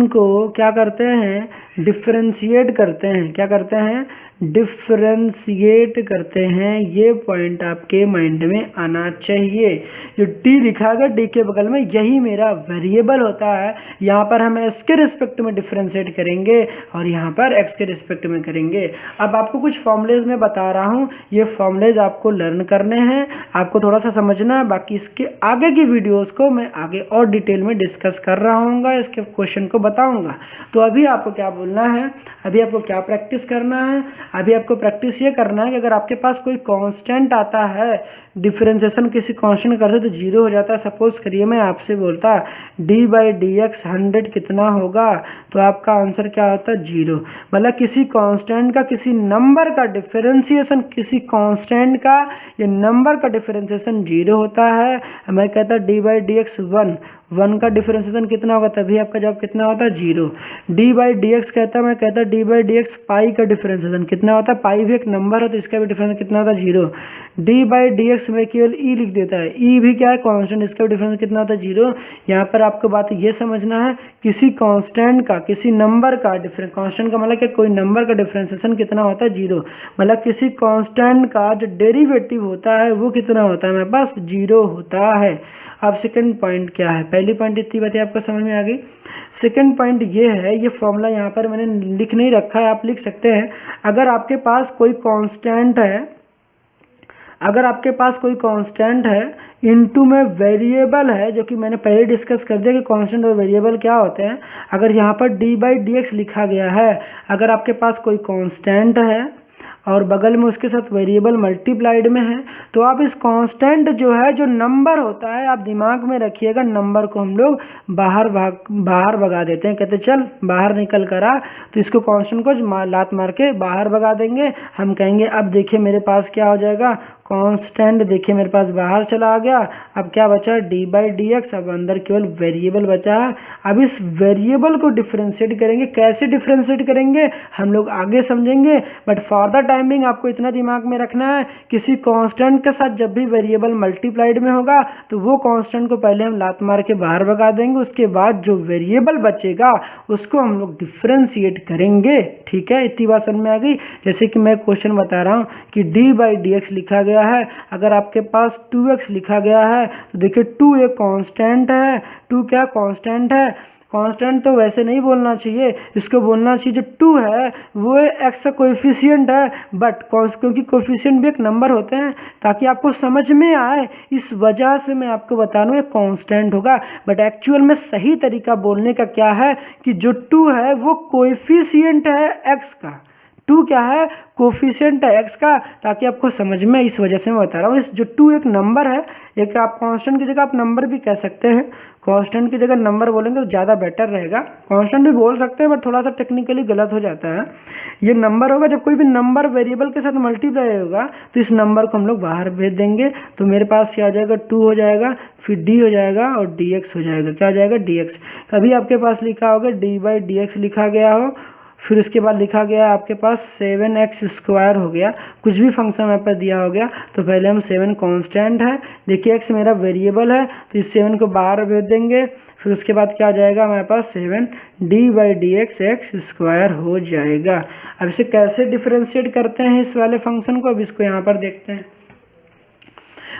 को क्या करते हैं, डिफरेंशिएट करते हैं। क्या करते हैं, डिफरेंशिएट करते हैं। ये पॉइंट आपके माइंड में आना चाहिए। जो टी लिखा गया डी के बगल में, यही मेरा वेरिएबल होता है। यहाँ पर हम एस के रिस्पेक्ट में डिफरेंशिएट करेंगे और यहाँ पर एक्स के रिस्पेक्ट में करेंगे। अब आपको कुछ फॉर्मूलेज में बता रहा हूँ, ये फॉर्मूलेज आपको लर्न करने हैं, आपको थोड़ा सा समझना है। बाकी इसके आगे की वीडियोज़ को मैं आगे और डिटेल में डिस्कस कर रहा हूँ, इसके क्वेश्चन को बताऊँगा। तो अभी आपको क्या बोलना है, अभी आपको क्या प्रैक्टिस करना है, अभी आपको प्रैक्टिस ये करना है कि अगर आपके पास कोई कांस्टेंट आता है, डिफरेंशिएशन किसी कांस्टेंट करते तो जीरो हो जाता है। सपोज करिए मैं आपसे बोलता d/dx 100 कितना होगा, तो आपका आंसर क्या होता है, जीरो। मतलब किसी कांस्टेंट का किसी नंबर का डिफरेंशिएशन, किसी कांस्टेंट का ये नंबर का डिफरेंशिएशन जीरो होता है। मैं कहता d/dx 1 का डिफरेंशिएशन कितना होगा, तभी आपका जवाब कितना होता है, जीरो। d/dx मैं कहता d/dx पाई का डिफरेंशिएशन कितना होता है, पाई भी एक नंबर है तो इसका भी डिफरेंस कितना होता है, जीरो। d/dx में केवल ई लिख देता है, ई भी क्या है, कांस्टेंट, इसका भी डिफरेंस कितना होता है, जीरो। यहाँ पर आपको बात ये समझना है, किसी कांस्टेंट का किसी नंबर का डिफरेंस, कांस्टेंट का मतलब कि कोई नंबर का डिफरेंशिएशन कितना होता है, जीरो। मतलब किसी कांस्टेंट का जो डेरिवेटिव होता है वो कितना होता है, मेरे पास जीरो होता है। अब सेकंड पॉइंट क्या है, पहली पॉइंट इतनी बातें आपको समझ में आ गई। सेकंड पॉइंट ये है, ये फॉर्मूला यहाँ पर मैंने लिख नहीं रखा है, आप लिख सकते हैं। अगर आपके पास कोई कांस्टेंट है, अगर आपके पास कोई कांस्टेंट है इनटू में वेरिएबल है, जो कि मैंने पहले डिस्कस कर दिया कि कांस्टेंट और वेरिएबल क्या होते हैं। अगर यहाँ पर d/dx लिखा गया है, अगर आपके पास कोई कांस्टेंट है और बगल में उसके साथ वेरिएबल मल्टीप्लाइड में है, तो आप इस कांस्टेंट जो है, जो नंबर होता है, आप दिमाग में रखिएगा, नंबर को हम लोग बाहर भगा देते हैं। कहते चल बाहर निकल कर आ, तो इसको कांस्टेंट को लात मार के बाहर भगा देंगे। हम कहेंगे अब देखिए मेरे पास क्या हो जाएगा, कांस्टेंट देखिए मेरे पास बाहर चला आ गया। अब क्या बचा, d/dx, अब अंदर केवल वेरिएबल बचा है। अब इस वेरिएबल को डिफरेंशिएट करेंगे, कैसे डिफरेंशिएट करेंगे हम लोग आगे समझेंगे, बट फॉर द टाइमिंग आपको इतना दिमाग में रखना है, किसी कांस्टेंट के साथ जब भी वेरिएबल मल्टीप्लाइड में होगा तो वो कांस्टेंट को पहले हम लात मार के बाहर भगा देंगे, उसके बाद जो वेरिएबल बचेगा उसको हम लोग डिफरेंशिएट करेंगे। ठीक है, इतनी बात समझ में आ गई। जैसे कि मैं क्वेश्चन बता रहा हूँ कि d/dx लिखा गया है, अगर आपके पास 2x लिखा गया है तो देखिए 2 एक कांस्टेंट है, 2 क्या कांस्टेंट है। कांस्टेंट तो वैसे नहीं बोलना चाहिए, इसको बोलना चाहिए जो 2 है वो x का कोएफिशिएंट है, बट क्योंकि कोएफिशिएंट भी एक नंबर होते हैं, ताकि आपको समझ में आए इस वजह से मैं आपको बता रहा हूँ ये कांस्टेंट होगा। बट एक्चुअल में सही तरीका बोलने का क्या है कि जो 2 है वो कोएफिशिएंट है x का, 2 क्या है, कोफिशिएंट है x का, ताकि आपको समझ में, इस वजह से मैं बता रहा हूँ। इस जो 2 एक नंबर है, एक आप कांस्टेंट की जगह आप नंबर भी कह सकते हैं, कांस्टेंट की जगह नंबर बोलेंगे तो ज़्यादा बेटर रहेगा। कांस्टेंट भी बोल सकते हैं बट थोड़ा सा टेक्निकली गलत हो जाता है। ये नंबर होगा, जब कोई भी नंबर वेरिएबल के साथ मल्टीप्लाई होगा तो इस नंबर को हम लोग बाहर भेज देंगे, तो मेरे पास क्या आ जाएगा, 2 हो जाएगा, फिर d हो जाएगा और dx हो जाएगा। क्या हो जाएगा, dx। कभी आपके पास लिखा होगा d/dx लिखा गया हो, फिर उसके बाद लिखा गया आपके पास 7x² हो गया, कुछ भी फंक्शन यहाँ पर दिया हो गया, तो पहले हम 7 कांस्टेंट है, देखिए x मेरा वेरिएबल है तो इस 7 को बाहर भेज देंगे, फिर उसके बाद क्या आ जाएगा हमारे पास 7 d/dx x² हो जाएगा। अब इसे कैसे डिफरेंशिएट करते हैं इस वाले फंक्शन को, अब इसको यहाँ पर देखते हैं।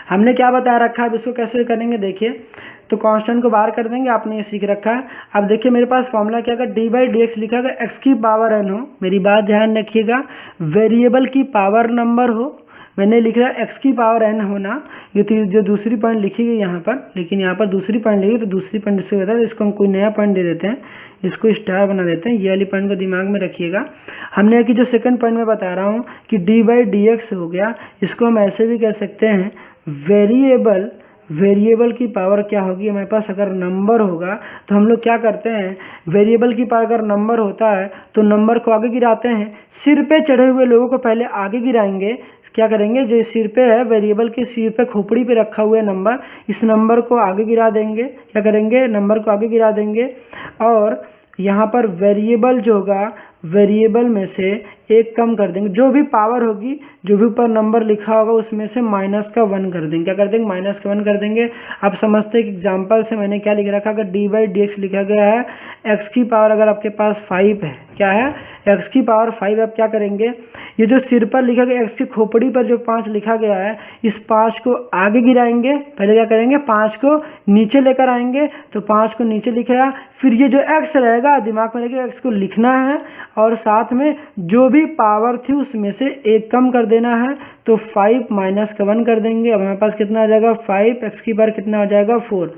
हमने क्या बताया रखा है, अब इसको कैसे करेंगे देखिए। तो कांस्टेंट को बाहर कर देंगे, आपने ये सीख रखा है। अब देखिए मेरे पास फॉर्मूला क्या, अगर d/dx लिखा गया x की पावर n हो, मेरी बात ध्यान रखिएगा, वेरिएबल की पावर नंबर हो, मैंने लिख रहा है x की पावर n होना, ये तो जो दूसरी पॉइंट लिखी गई यहाँ पर, लेकिन यहाँ पर दूसरी पॉइंट लिखी तो दूसरी पॉइंट इसको कहता है, तो इसको हम कोई नया पॉइंट दे देते हैं, इसको स्टार बना देते हैं। ये वाली पॉइंट को दिमाग में रखिएगा। हमने कि जो सेकंड पॉइंट में बता रहा हूँ कि d/dx हो गया, इसको हम ऐसे भी कह सकते हैं, वेरिएबल की पावर क्या होगी हमारे पास, अगर नंबर होगा तो हम लोग क्या करते हैं, वेरिएबल की पावर अगर नंबर होता है तो नंबर को आगे गिराते हैं, सिर पे चढ़े हुए लोगों को पहले आगे गिराएंगे। क्या करेंगे, जो सिर पे है, वेरिएबल के सिर पे खोपड़ी पे रखा हुआ है नंबर, इस नंबर को आगे गिरा देंगे। क्या करेंगे, नंबर को आगे गिरा देंगे, और यहाँ पर वेरिएबल जो होगा, वेरिएबल में से एक कम कर देंगे, जो भी पावर होगी, जो भी ऊपर नंबर लिखा होगा उसमें से -1 कर देंगे। क्या कर देंगे, -1 कर देंगे। अब समझते हैं कि एग्जाम्पल से मैंने क्या लिख रखा, अगर d/dx लिखा गया है, x की पावर अगर आपके पास 5 है, क्या है, x की पावर 5, आप क्या करेंगे, ये जो सिर पर लिखा गया, x की खोपड़ी पर जो 5 लिखा गया है, इस 5 को आगे गिराएंगे, पहले क्या करेंगे, 5 को नीचे लेकर आएंगे, तो 5 को नीचे लिखा, फिर ये जो x रहेगा, दिमाग में रखिए x को लिखना है, और साथ में जो भी पावर थी उसमें से एक कम कर देना है, तो तो 5 माइनस का 1 कर देंगे। अब हमारे पास कितना आ जाएगा 5 x की पावर कितना हो जाएगा 4।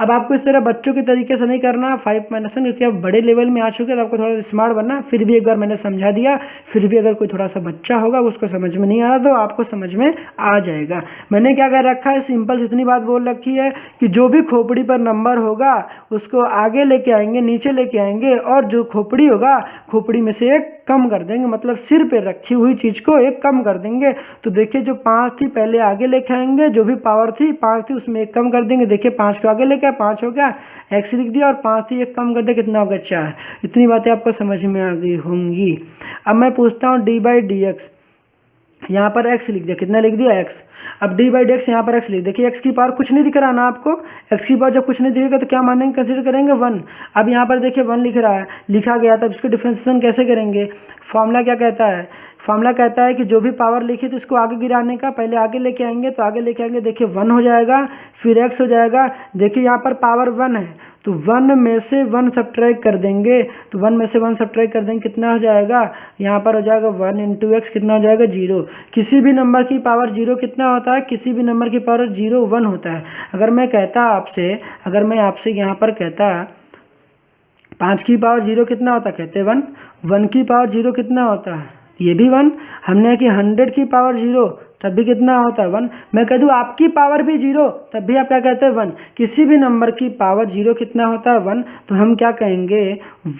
अब आपको इस तरह बच्चों के तरीके से नहीं करना 5 माइनस 1, क्योंकि आप बड़े लेवल में आ चुके हैं तो आपको थोड़ा स्मार्ट बनना। फिर भी एक बार मैंने समझा दिया, फिर भी अगर कोई थोड़ा सा बच्चा होगा उसको समझ में नहीं आ रहा तो आपको समझ में आ जाएगा। मैंने क्या कर रखा है, सिंपल इतनी बात बोल रखी है कि जो भी खोपड़ी पर नंबर होगा उसको आगे लेके आएंगे, नीचे लेके आएंगे, और जो खोपड़ी होगा खोपड़ी में से एक कम कर देंगे, मतलब सिर पे रखी हुई चीज़ को एक कम कर देंगे। तो देखिए जो 5 थी पहले आगे लेके आएंगे, जो भी पावर थी 5 थी उसमें एक कम कर देंगे। देखिए 5 को आगे लेके 5 हो गया, x लिख दिया, और 5 थी एक कम कर दिया, कितना हो गया 4। इतनी बातें आपको समझ में आ गई होंगी। अब मैं पूछता हूँ d/dx, यहाँ पर x लिख दिया, कितना लिख दिया x। अब d/dx यहाँ पर x लिख, देखिए x की पावर कुछ नहीं दिख रहा ना आपको, x की पावर जब कुछ नहीं दिखेगा तो क्या मानेंगे, कंसीडर करेंगे 1। अब यहाँ पर देखिए 1 लिख रहा है, लिखा गया, तब इसको डिफ्रेंशिएशन कैसे करेंगे। फॉर्मूला क्या कहता है, फॉर्मूला कहता है कि जो भी पावर लिखी तो इसको आगे गिराने का, पहले आगे लेके आएंगे, तो आगे लेके आएंगे देखिए 1 हो जाएगा, फिर x हो जाएगा। देखिए यहाँ पर पावर 1 है तो 1 में से 1 सब्ट्रैक्ट कर देंगे, तो 1 में से 1 सब्ट्रैक्ट कर देंगे, कितना हो जाएगा, यहाँ पर हो जाएगा 1 इंटू एक्स, कितना हो जाएगा 0। किसी भी नंबर की पावर 0 कितना होता है, किसी भी नंबर की पावर 0 1 होता है। अगर मैं कहता आपसे, अगर मैं आपसे यहाँ पर कहता 5 की पावर 0 कितना होता, कहते 1। 1 की पावर 0 कितना होता है, ये भी 1। हमने कि 100 की पावर 0 तब भी कितना होता है 1। मैं कह दूँ आपकी पावर भी 0 तब भी आप क्या कहते हैं 1। किसी भी नंबर की पावर 0 कितना होता है 1, तो हम क्या कहेंगे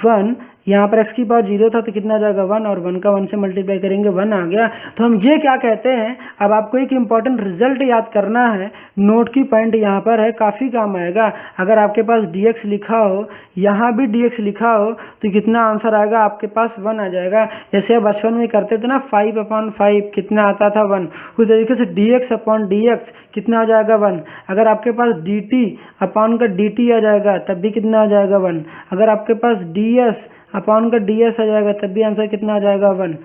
1। यहाँ पर x की पावर 0 था तो कितना आ जाएगा 1, और 1 का 1 से मल्टीप्लाई करेंगे 1 आ गया। तो हम ये क्या कहते हैं, अब आपको एक इंपॉर्टेंट रिजल्ट याद करना है, नोट की पॉइंट यहाँ पर है, काफ़ी काम आएगा। अगर आपके पास dx लिखा हो, यहाँ भी dx लिखा हो, तो कितना आंसर आएगा आपके पास 1 आ जाएगा। जैसे आप बचपन में करते थे ना 5/5 कितना आता था 1, उस तरीके से dx/dx कितना आ जाएगा 1। अगर आपके पास dt अपॉन का dt आ जाएगा तब भी कितना आ जाएगा 1। अगर आपके पास ds अपॉन का ds आ जाएगा तब भी आंसर कितना आ जाएगा 1।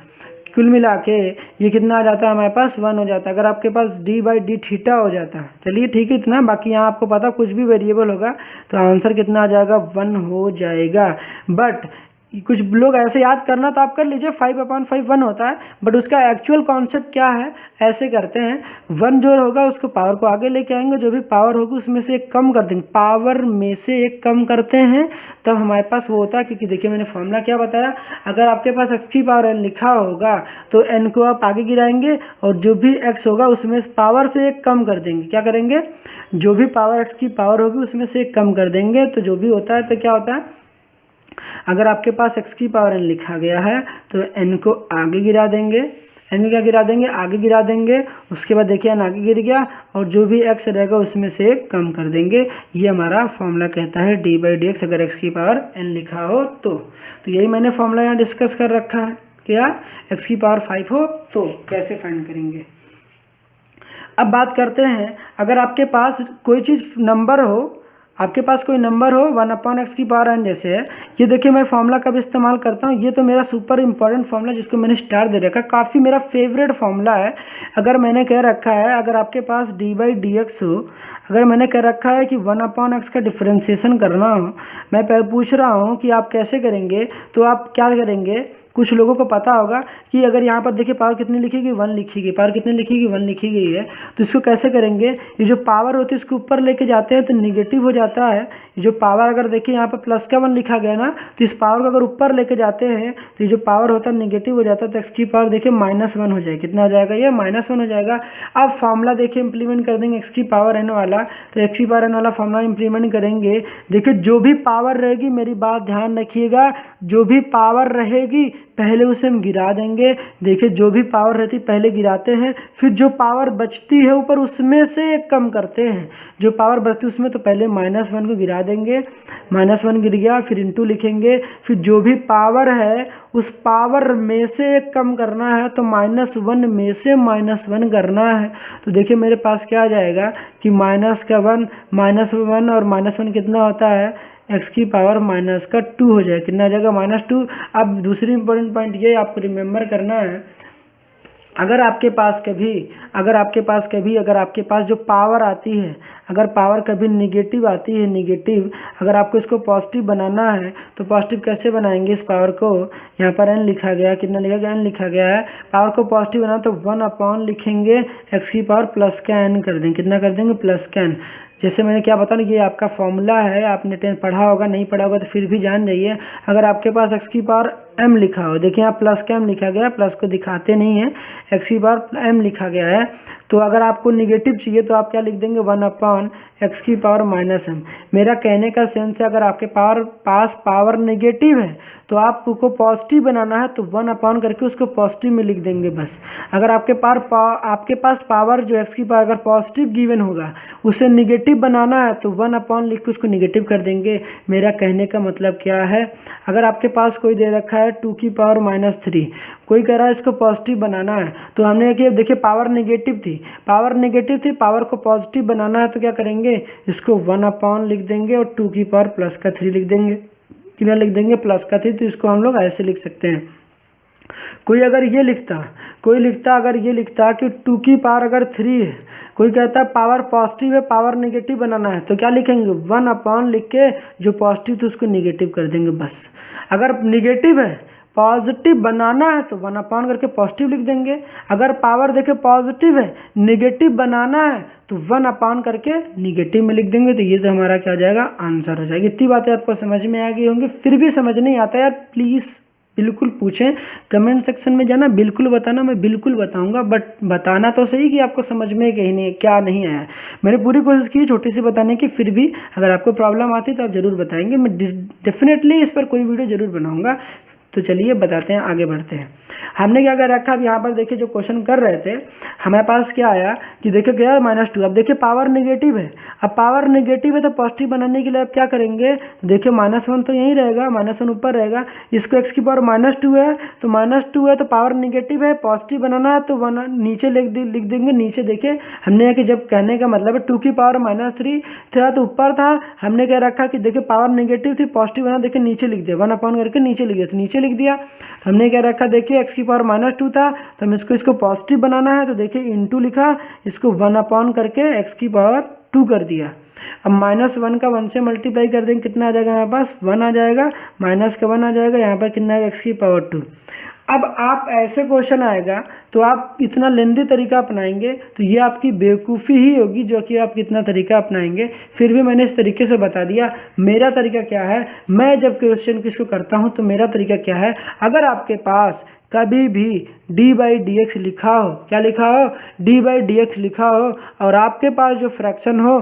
कुल मिला के ये कितना आ जाता है हमारे पास 1 हो जाता है। अगर आपके पास d/d थीटा हो जाता है, चलिए ठीक है इतना, बाकी यहाँ आपको पता कुछ भी वेरिएबल होगा तो आंसर कितना आ जाएगा 1 हो जाएगा। बट कुछ लोग ऐसे याद करना तो आप कर लीजिए 5/5 1 होता है, बट उसका एक्चुअल कॉन्सेप्ट क्या है, ऐसे करते हैं 1 जो होगा उसको पावर को आगे लेके आएंगे, जो भी पावर होगी उसमें से एक कम कर देंगे, पावर में से एक कम करते हैं तब हमारे पास वो होता है। क्योंकि देखिए मैंने फॉर्मूला क्या बताया, अगर आपके पास x की पावर n लिखा होगा तो n को आप आगे गिराएंगे और जो भी x होगा उसमें पावर से एक कम कर देंगे। क्या करेंगे, जो भी पावर x की पावर होगी उसमें से एक कम कर देंगे, तो जो भी होता है तो क्या होता है, अगर आपके पास x की पावर n लिखा गया है तो n को आगे गिरा देंगे, n क्या गिरा देंगे, आगे गिरा देंगे। उसके बाद देखिए n आगे गिर गया और जो भी x रहेगा उसमें से एक कम कर देंगे। ये हमारा फॉर्मूला कहता है d/dx अगर x की पावर n लिखा हो तो यही मैंने फॉर्मूला यहाँ डिस्कस कर रखा है कि यार x की पावर 5 हो तो कैसे फाइंड करेंगे। अब बात करते हैं, अगर आपके पास कोई चीज़ नंबर हो, आपके पास कोई नंबर हो 1/x की पावर n जैसे है, ये देखिए मैं फॉर्मूला कब इस्तेमाल करता हूँ, ये तो मेरा सुपर इंपॉर्टेंट फॉर्मूला जिसको मैंने स्टार दे रखा है, काफ़ी मेरा फेवरेट फॉर्मूला है। अगर मैंने कह रखा है, अगर आपके पास d/dx हो, अगर मैंने कह रखा है कि 1/x का डिफ्रेंशिएशन करना हो, मैं पूछ रहा हूँ कि आप कैसे करेंगे, तो आप क्या करेंगे, कुछ लोगों को पता होगा कि अगर यहाँ पर देखिए पावर कितनी लिखी गई 1 लिखी गई, पावर कितनी लिखी गई 1 लिखी गई है, तो इसको कैसे करेंगे, ये जो पावर होती है इसको ऊपर लेके जाते हैं तो निगेटिव हो जाता है। ये जो पावर अगर देखिए यहाँ पर प्लस का 1 लिखा गया ना, तो इस पावर को अगर ऊपर लेके जाते हैं तो ये जो पावर होता है निगेटिव हो जाता है, तो x की पावर देखिए -1 हो जाएगी। कितना हो जाएगा, ये -1 हो जाएगा। अब फॉर्मूला देखिए इंप्लीमेंट कर देंगे x की पावर n वाला, तो x की पावर n वाला फॉर्मूला इंप्लीमेंट करेंगे। देखिए जो भी पावर रहेगी, मेरी बात ध्यान रखिएगा, जो भी पावर रहेगी पहले उसे हम गिरा देंगे। देखिए जो भी पावर रहती पहले गिराते हैं, फिर जो पावर बचती है ऊपर उसमें से एक कम करते हैं। जो पावर बचती है उसमें तो पहले -1 को गिरा देंगे, -1 गिर गया, फिर इंटू लिखेंगे, फिर जो भी पावर है उस पावर में से एक कम करना है, तो -1 में से -1 करना है। तो देखिए मेरे पास क्या आ जाएगा कि -1 और -1 कितना होता है, x की पावर -2 हो जाएगा। कितना आ जाएगा, -2। अब दूसरी इंपॉर्टेंट पॉइंट ये आपको रिमेंबर करना है, अगर आपके पास जो पावर आती है, अगर पावर कभी निगेटिव आती है, निगेटिव, अगर आपको इसको पॉजिटिव बनाना है तो पॉजिटिव कैसे बनाएंगे? इस पावर को यहाँ पर n लिखा गया है, कितना लिखा गया? n लिखा गया है। पावर को पॉजिटिव बनाना तो 1 लिखेंगे x की पावर प्लस का n कर देंगे। कितना कर देंगे? प्लस का n। जैसे मैंने क्या बताया, ये आपका फॉर्मूला है, आपने 10 पढ़ा होगा, नहीं पढ़ा होगा तो फिर भी जान जाइए। अगर आपके पास x की पावर m लिखा हो, देखिए यहाँ प्लस का m लिखा गया, प्लस को दिखाते नहीं है, x की पावर m लिखा गया है, तो अगर आपको निगेटिव चाहिए तो आप क्या लिख देंगे? 1/x की पावर माइनस m। मेरा कहने का सेंस है, अगर आपके पास पावर नेगेटिव है तो आपको पॉजिटिव बनाना है तो 1 करके उसको पॉजिटिव में लिख देंगे बस। अगर आपके पास पावर जो x की पावर अगर पॉजिटिव गिवन होगा, उसे निगेटिव बनाना है तो 1 लिख के उसको निगेटिव कर देंगे। मेरा कहने का मतलब क्या है, अगर आपके पास कोई दे रखा है 2 की पावर -3, कोई कह रहा है इसको पॉजिटिव बनाना है, तो हमने किया, देखिए पावर नेगेटिव थी, पावर को पॉजिटिव बनाना है तो क्या करेंगे? इसको 1 लिख देंगे और 2 की पावर प्लस का 3 लिख देंगे। कितना लिख देंगे? प्लस का 3। तो इसको हम लोग ऐसे लिख सकते हैं। कोई लिखता अगर ये लिखता कि 2 की पावर अगर 3 है, कोई कहता है पावर पॉजिटिव है, पावर नेगेटिव बनाना है, तो क्या लिखेंगे? 1 लिख के जो पॉजिटिव थी उसको निगेटिव कर देंगे बस। अगर निगेटिव है, पॉजिटिव बनाना है तो 1 करके पॉजिटिव लिख देंगे। अगर पावर देखे पॉजिटिव है, निगेटिव बनाना है तो 1 करके निगेटिव में लिख देंगे। तो ये तो हमारा क्या हो जाएगा? आंसर हो जाएगी। इतनी बातें आपको समझ में आ गई होंगी। फिर भी समझ नहीं आता यार, प्लीज़ बिल्कुल पूछें, कमेंट सेक्शन में जाना, बिल्कुल बताना, मैं बिल्कुल बताऊंगा, बट बताना तो सही कि आपको समझ में कहीं नहीं क्या नहीं आया। मैंने पूरी कोशिश की छोटी सी बताने की, फिर भी अगर आपको प्रॉब्लम आती तो आप ज़रूर बताएंगे। मैं डेफिनेटली इस पर कोई वीडियो ज़रूर बनाऊंगा। तो चलिए बताते हैं, आगे बढ़ते हैं। हमने क्या कर रखा, अब यहाँ पर देखिए जो क्वेश्चन कर रहे थे, हमारे पास क्या आया कि देखिए क्या -2। अब देखिए पावर नेगेटिव है, अब पावर नेगेटिव है तो पॉजिटिव बनाने के लिए अब क्या करेंगे? देखिए -1 तो यहीं रहेगा, -1 ऊपर रहेगा, इसको x की पावर -2 है, तो -2 है तो पावर नेगेटिव है, पॉजिटिव बनाना है तो 1 नीचे लिख देंगे। नीचे देखिए हमने कि जब कहने का मतलब है 2 की पावर -3 था तो ऊपर था, हमने क्या रखा कि देखिए पावर नेगेटिव थी, पॉजिटिव बना, देखिए नीचे लिख दिया, 1 करके नीचे लिख दिया, तो नीचे लिख दिया। हमने क्या रखा, देखिए x की पावर -2 था तो हम इसको पॉजिटिव बनाना है, तो देखिए इनटू लिखा, इसको 1 करके x की पावर 2 कर दिया। अब -1 का 1 से मल्टीप्लाई कर देंगे, कितना आ जाएगा? हमारे पास 1 आ जाएगा, माइनस का 1 आ जाएगा, यहाँ पर कितना है? x की पावर 2। अब आप ऐसे क्वेश्चन आएगा तो आप इतना लेंदी तरीका अपनाएंगे तो ये आपकी बेवकूफ़ी ही होगी जो कि आप कितना तरीका अपनाएंगे। फिर भी मैंने इस तरीके से बता दिया। मेरा तरीका क्या है, मैं जब क्वेश्चन किसको करता हूँ तो मेरा तरीका क्या है, अगर आपके पास कभी भी d/dx लिखा हो, क्या लिखा हो? d/dx लिखा हो, और आपके पास जो फ्रैक्शन हो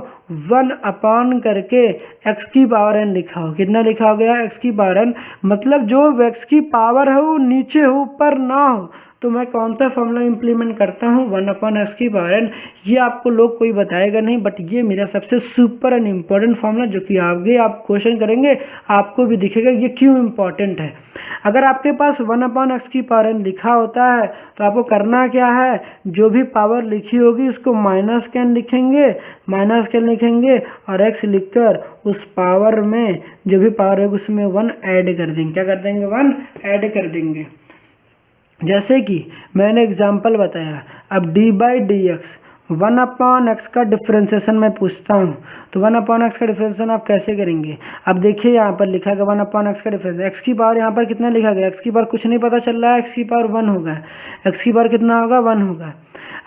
1 करके x की पावर n लिखा हो, कितना लिखा हो गया? x की पावर n, मतलब जो x की पावर है वो नीचे हो, ऊपर ना हो, तो मैं कौन सा फॉर्मूला इंप्लीमेंट करता हूँ? 1/x की पावर n। ये आपको लोग कोई बताएगा नहीं, बट ये मेरा सबसे सुपर एंड इम्पॉर्टेंट फॉर्मूला, जो कि आगे आप क्वेश्चन करेंगे आपको भी दिखेगा ये क्यों इम्पॉर्टेंट है। अगर आपके पास 1/x की पावर n लिखा होता है तो आपको करना क्या है, जो भी पावर लिखी होगी उसको -n लिखेंगे और x लिखकर उस पावर में जो भी पावर है उसमें 1 ऐड कर देंगे। क्या कर देंगे? 1 ऐड कर देंगे। जैसे कि मैंने एग्जाम्पल बताया, अब d/dx 1/x का डिफ्रेंसिएशन मैं पूछता हूँ, तो 1/x का डिफ्रेंसिएशन आप कैसे करेंगे? अब देखिए यहाँ पर लिखा गया 1/x का डिफरेंस, x की पावर यहाँ पर कितना लिखा गया? x की पावर कुछ नहीं पता चल रहा है, x की पावर 1 होगा, x की पावर कितना होगा? 1 होगा।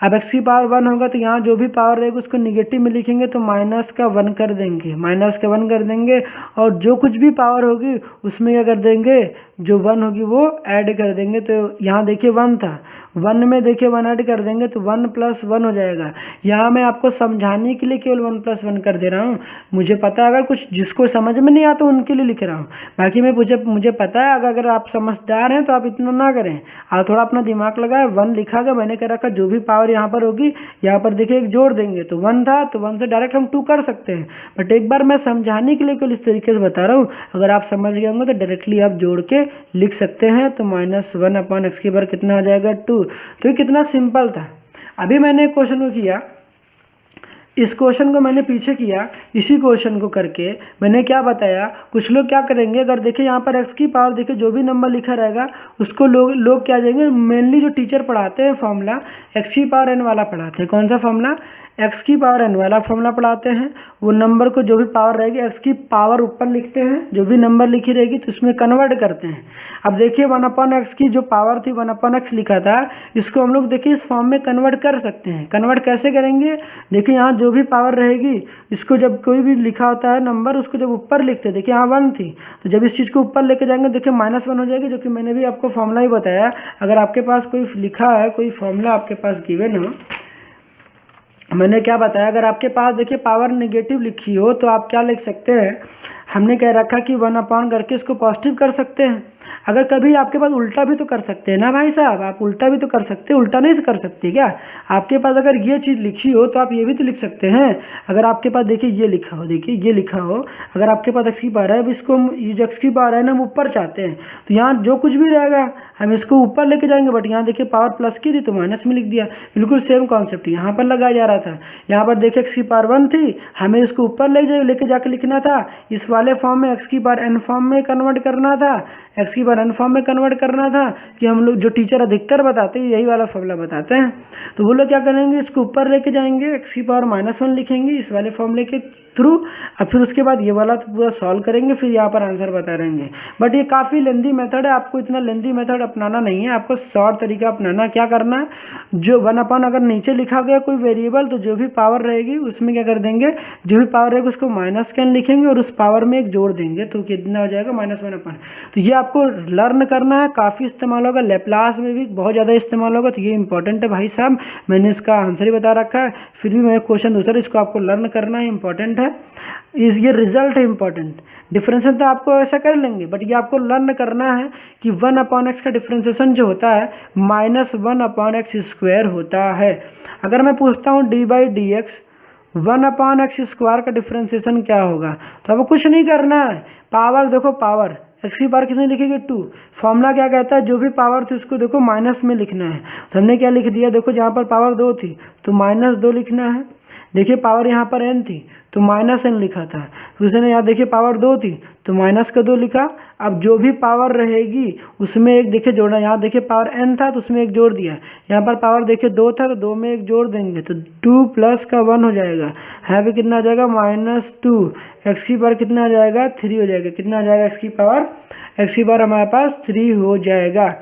अब x की पावर 1 होगा तो यहाँ जो भी पावर रहेगी उसको निगेटिव में लिखेंगे, तो -1 कर देंगे, -1 कर देंगे, और जो कुछ भी पावर होगी उसमें क्या कर देंगे, जो 1 होगी वो ऐड कर देंगे। तो यहाँ देखिए 1 था, 1 में देखिए 1 ऐड कर देंगे तो 1 + 1 हो जाएगा। यहाँ मैं आपको समझाने के लिए केवल 1 + 1 कर दे रहा हूँ। मुझे पता है अगर कुछ जिसको समझ में नहीं आता उनके लिए लिख रहा हूँ, बाकी मुझे पता है अगर आप समझदार हैं तो आप इतना ना करें, आप थोड़ा अपना दिमाग लगाए। 1 लिखा गया, मैंने कह रखा जो भी पावर यहाँ पर होगी यहाँ पर देखिए एक जोड़ देंगे, तो 1 था तो 1 से डायरेक्ट हम 2 कर सकते हैं, बट एक बार मैं समझाने के लिए केवल इस तरीके से बता रहा हूँ। अगर आप समझ गए होंगे तो डायरेक्टली आप जोड़ के लिख सकते हैं। तो -1/x की पावर कितना आ जाएगा? 2। तो ये कितना सिंपल था। अभी मैंने क्वेश्चन को किया, इस क्वेश्चन को मैंने पीछे किया, इसी क्वेश्चन को करके मैंने क्या बताया, कुछ लोग क्या करेंगे, अगर देखिए यहाँ पर x की पावर देखिए जो भी नंबर लिखा रहेगा उसको लोग क्या जाएंगे, मेनली जो टीचर पढ़ाते हैं फॉर्मूला x की पावर n वाला पढ़ाते हैं। कौन सा फॉर्मूला? x की पावर n वाला फॉर्मूला पढ़ाते हैं। वो नंबर को जो भी पावर रहेगी x की पावर ऊपर लिखते हैं, जो भी नंबर लिखी रहेगी तो उसमें कन्वर्ट करते हैं। अब देखिए 1/x की जो पावर थी 1/x लिखा था, इसको हम लोग देखिए इस फॉर्म में कन्वर्ट कर सकते हैं। कन्वर्ट कैसे करेंगे? देखिए यहाँ जो भी पावर रहेगी इसको जब कोई भी लिखा होता है नंबर, उसको जब ऊपर लिखते हैं, देखिए यहाँ 1 थी तो जब इस चीज़ को ऊपर लेके जाएंगे देखिए -1 हो जाएगी, जो कि मैंने भी आपको फॉर्मूला ही बताया। अगर आपके पास कोई लिखा है, कोई फॉर्मूला आपके पास गिवन हो, मैंने क्या बताया, अगर आपके पास देखिए पावर नेगेटिव लिखी हो तो आप क्या लिख सकते हैं, हमने कह रखा कि 1/, करके इसको पॉजिटिव कर सकते हैं। अगर कभी आपके पास उल्टा भी तो कर सकते हैं ना भाई साहब, आप उल्टा भी तो कर सकते हैं, उल्टा नहीं कर सकते क्या? आपके पास अगर ये चीज़ लिखी हो तो आप ये भी तो लिख सकते हैं। अगर आपके पास देखिए ये लिखा हो, देखिए ये लिखा हो, अगर आपके पास x की पावर है, अब इसको हम ये जो x की पावर है ना हम ऊपर चाहते हैं, तो यहाँ जो कुछ भी रहेगा हम इसको ऊपर लेके जाएंगे। बट यहाँ देखिए पावर प्लस की थी तो माइनस में लिख दिया। बिल्कुल सेम कॉन्सेप्ट यहाँ पर लगाया जा रहा था। यहाँ पर देखिए x की पावर 1 थी, हमें इसको ऊपर लेके जाके लिखना था। इस वाले फॉर्म में x की पावर n फॉर्म में कन्वर्ट करना था, x की पावर n फॉर्म में कन्वर्ट करना था, कि हम लोग जो टीचर अधिकतर बताते हैं यही वाला फॉर्मूला बताते हैं। तो वो लोग क्या करेंगे, इसको ऊपर लेके जाएंगे, x की पावर -1 लिखेंगे इस वाले फॉर्मूले के थ्रू, और फिर उसके बाद ये वाला तो पूरा सॉल्व करेंगे, फिर यहाँ पर आंसर बता रहेंगे। बट ये काफ़ी लेंदी मेथड है, आपको इतना लेंदी मेथड अपनाना नहीं है, आपको शॉर्ट तरीका अपनाना। क्या करना है, जो 1/, अगर नीचे लिखा गया कोई वेरिएबल तो जो भी पावर रहेगी उसमें क्या कर देंगे, जो भी पावर रहेगी उसको -n लिखेंगे और उस पावर में एक जोड़ देंगे, तो कितना हो जाएगा -1/। तो ये आपको लर्न करना है, काफ़ी इस्तेमाल होगा, लेप्लास में भी बहुत ज़्यादा इस्तेमाल होगा। तो ये इंपॉर्टेंट है भाई साहब, मैंने इसका आंसर ही बता रखा है, फिर भी मैं क्वेश्चन दूसरा, इसको आपको लर्न करना है, इंपॉर्टेंट है। ये रिजल्ट है इंपॉर्टेंट। डिफरेंशिएशन तो आपको ऐसा कर लेंगे, बट ये आपको लर्न करना है कि 1/x का डिफरेंशिएशन जो होता है -1/x² होता है। अगर मैं पूछता हूँ d/dx 1/x² का डिफरेंशिएशन क्या होगा, तो आपको कुछ नहीं करना है। पावर देखो, पावर x की पावर कितनी लिखेंगे 2। फॉर्मूला क्या कहता है, जो भी पावर थी उसको देखो माइनस में लिखना है। तो हमने क्या लिख दिया, देखो जहाँ पर पावर 2 थी तो -2 लिखना है। देखिए पावर यहाँ पर n थी तो -n लिखा था, उसने यहाँ देखिए पावर 2 थी तो -2 लिखा। अब जो भी पावर रहेगी उसमें एक देखिए जोड़ना, यहाँ देखिए पावर n था तो उसमें एक जोड़ दिया, यहाँ पर पावर देखिए 2 था तो 2 में एक जोड़ देंगे तो 2 + 1 हो जाएगा, है भी कितना आ जाएगा -2। x की पावर कितना आ जाएगा 3 हो जाएगा, कितना आ जाएगा x की पावर हमारे पास 3 हो जाएगा।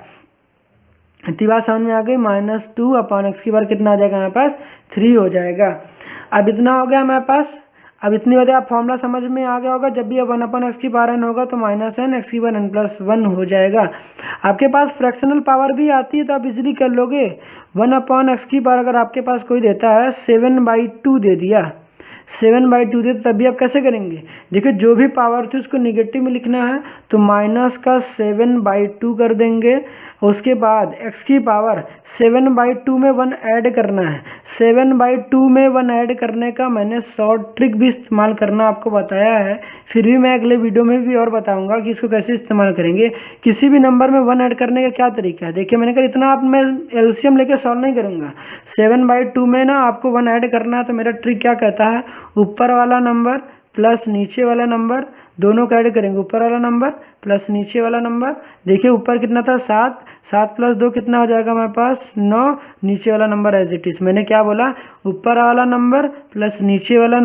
इतनी बात समझ में आ गई, -2/x की पावर कितना आ जाएगा हमारे पास 3 हो जाएगा। अब इतना हो गया हमारे पास। अब इतनी बातें आप फॉर्मूला समझ में आ गया होगा, जब भी 1/x की पावर n होगा तो -n x की पावर n+1 हो जाएगा। आपके पास फ्रैक्शनल पावर भी आती है तो आप इजीली कर लोगे। 1/x की पावर अगर आपके पास कोई देता है 7/2 दे दिया, 7/2 दे, तो तभी आप कैसे करेंगे, देखिए जो भी पावर थी उसको निगेटिव में लिखना है तो -7/2 कर देंगे। उसके बाद x की पावर 7/2 में 1 ऐड करना है, 7/2 में 1 ऐड करने का मैंने शॉर्ट ट्रिक भी इस्तेमाल करना आपको बताया है, फिर भी मैं अगले वीडियो में भी और बताऊंगा कि इसको कैसे इस्तेमाल करेंगे। किसी भी नंबर में 1 ऐड करने का क्या तरीका है, देखिए मैंने कहा इतना आप मैं एलसीएम लेके सॉल्व नहीं करूँगा। 7/2 में ना आपको 1 ऐड करना है, तो मेरा ट्रिक क्या कहता है, ऊपर वाला नंबर प्लस नीचे वाला नंबर दोनों का ऐड करेंगे, ऊपर वाला नंबर प्लस नीचे वाला नंबर। देखिए ऊपर कितना था 7, 7 + 2 कितना हो जाएगा हमारे पास 9, नीचे वाला नंबर एज इट इज़। मैंने क्या बोला, ऊपर वाला नंबर प्लस नीचे वाला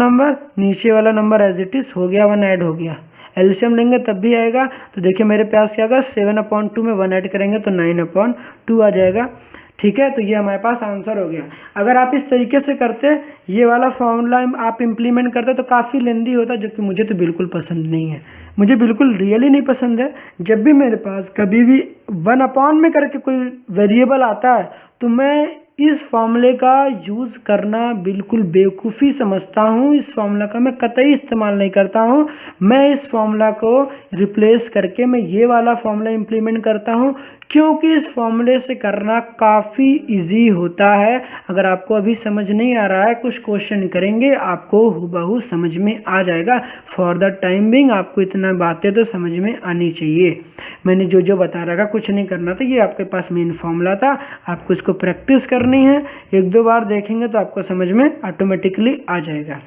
नंबर एज इट इज़ हो गया, 1 ऐड हो गया। एलसीएम लेंगे तब भी आएगा। तो देखिए मेरे पास क्या होगा, 7/2 में 1 ऐड करेंगे तो 9/2 आ जाएगा। ठीक है, तो ये हमारे पास आंसर हो गया। अगर आप इस तरीके से करते, ये वाला फॉर्मूला आप इम्प्लीमेंट करते तो काफ़ी लेंदी होता, जो कि मुझे तो बिल्कुल पसंद नहीं है, मुझे बिल्कुल रियली नहीं पसंद है। जब भी मेरे पास कभी भी 1/, में करके कोई वेरिएबल आता है तो मैं इस फॉर्मूले का यूज़ करना बिल्कुल बेवकूफ़ी समझता हूँ। इस फॉर्मूला का मैं कतई इस्तेमाल नहीं करता हूँ। मैं इस फॉर्मूला को रिप्लेस करके मैं ये वाला फॉर्मूला इम्प्लीमेंट करता हूँ, क्योंकि इस फॉर्मूले से करना काफ़ी इजी होता है। अगर आपको अभी समझ नहीं आ रहा है, कुछ क्वेश्चन करेंगे आपको हूबहू समझ में आ जाएगा। फॉर द टाइम बिंग आपको इतना बातें तो समझ में आनी चाहिए। मैंने जो जो बता रखा, कुछ नहीं करना था, ये आपके पास मेन फॉर्मूला था, आपको इसको प्रैक्टिस करनी है। एक दो बार देखेंगे तो आपको समझ में ऑटोमेटिकली आ जाएगा।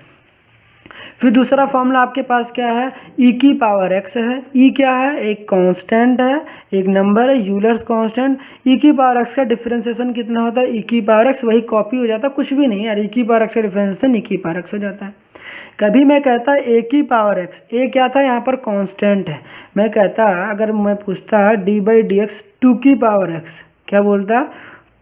फिर दूसरा फॉर्मूला आपके पास क्या है, ई की पावर एक्स है। ई क्या है, एक कांस्टेंट है, एक नंबर है, यूलर्स कांस्टेंट। ई की पावर एक्स का डिफरेंशिएशन कितना होता है, ई की पावर एक्स, वही कॉपी हो जाता है, कुछ भी नहीं यार। ई की पावर एक्स का डिफरेंशिएशन ई की पावर एक्स हो जाता है। कभी मैं कहता ए की पावर एक्स, ए क्या था यहाँ पर कांस्टेंट है। मैं कहता, अगर मैं पूछता D by D X two की पावर एक्स, क्या बोलता,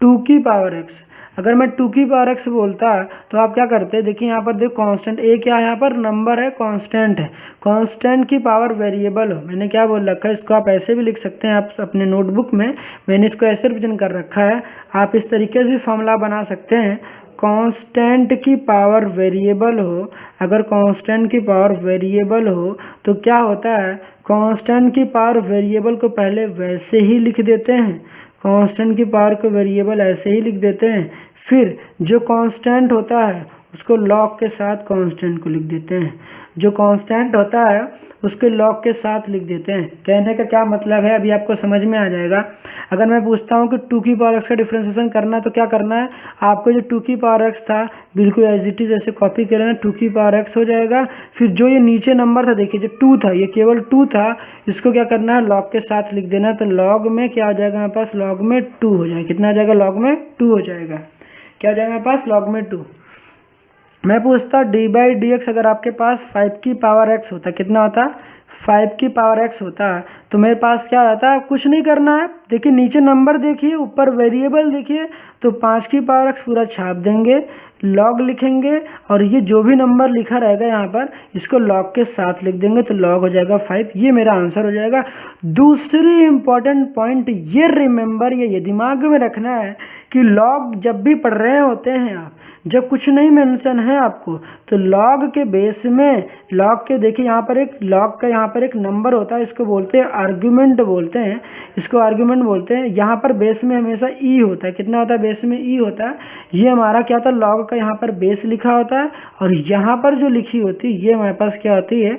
टू की पावर एक्स। अगर मैं टू की पावर एक्स बोलता तो आप क्या करते, देखिए यहाँ पर देखो कांस्टेंट, ए क्या है यहाँ पर, नंबर है, कांस्टेंट है। कांस्टेंट की पावर वेरिएबल हो, मैंने क्या बोल रखा है, इसको आप ऐसे भी लिख सकते हैं आप अपने नोटबुक में, मैंने इसको ऐसे रिप्रेजेंट कर रखा है। आप इस तरीके से फॉर्मूला बना सकते हैं, कांस्टेंट की पावर वेरिएबल हो। अगर कांस्टेंट की पावर वेरिएबल हो तो क्या होता है, कांस्टेंट की पावर वेरिएबल को पहले वैसे ही लिख देते हैं, कांस्टेंट की पावर को वेरिएबल ऐसे ही लिख देते हैं। फिर जो कांस्टेंट होता है उसको लॉग के साथ कांस्टेंट को लिख देते हैं, जो कांस्टेंट होता है उसके लॉग के साथ लिख देते हैं। कहने का क्या मतलब है, अभी आपको समझ में आ जाएगा। अगर मैं पूछता हूँ कि टू की पावर एक्स का डिफरेंशिएशन करना है तो क्या करना है, आपको जो टू की पावर एक्स था बिल्कुल एज इट इज ऐसे कॉपी कर लेना, टू की पावर एक्स हो जाएगा। फिर जो ये नीचे नंबर था, देखिए जो टू था, ये केवल टू था, इसको क्या करना है, लॉग के साथ लिख देना। तो लॉग में क्या हो जाएगा हमारे पास, लॉग में टू हो जाएगा। कितना आ जाएगा, लॉग में टू हो जाएगा। क्या हो जाएगा हमारे पास, लॉग में टू। मैं पूछता डी बाई डी एक्स, अगर आपके पास 5 की पावर एक्स होता, कितना होता, 5 की पावर एक्स होता, तो मेरे पास क्या रहता है, कुछ नहीं करना है। देखिए नीचे नंबर देखिए, ऊपर वेरिएबल देखिए, तो 5 की पावर एक्स पूरा छाप देंगे, लॉग लिखेंगे, और ये जो भी नंबर लिखा रहेगा यहाँ पर इसको लॉग के साथ लिख देंगे, तो लॉग हो जाएगा 5। ये मेरा आंसर हो जाएगा। दूसरी इंपॉर्टेंट पॉइंट ये रिमेंबर, ये दिमाग में रखना है कि लॉग जब भी पढ़ रहे होते हैं आप, जब कुछ नहीं मेंशन है आपको, तो लॉग के बेस में, लॉग के देखिए यहाँ पर एक लॉग का यहाँ पर एक नंबर होता है, इसको बोलते हैं आर्ग्यूमेंट बोलते हैं, इसको आर्ग्यूमेंट बोलते हैं। यहाँ पर बेस में हमेशा ई होता है, कितना होता है, बेस में ई होता है। ये हमारा क्या होता है, लॉग का यहाँ पर बेस लिखा होता है, और यहाँ पर जो लिखी होती है ये हमारे पास क्या होती है,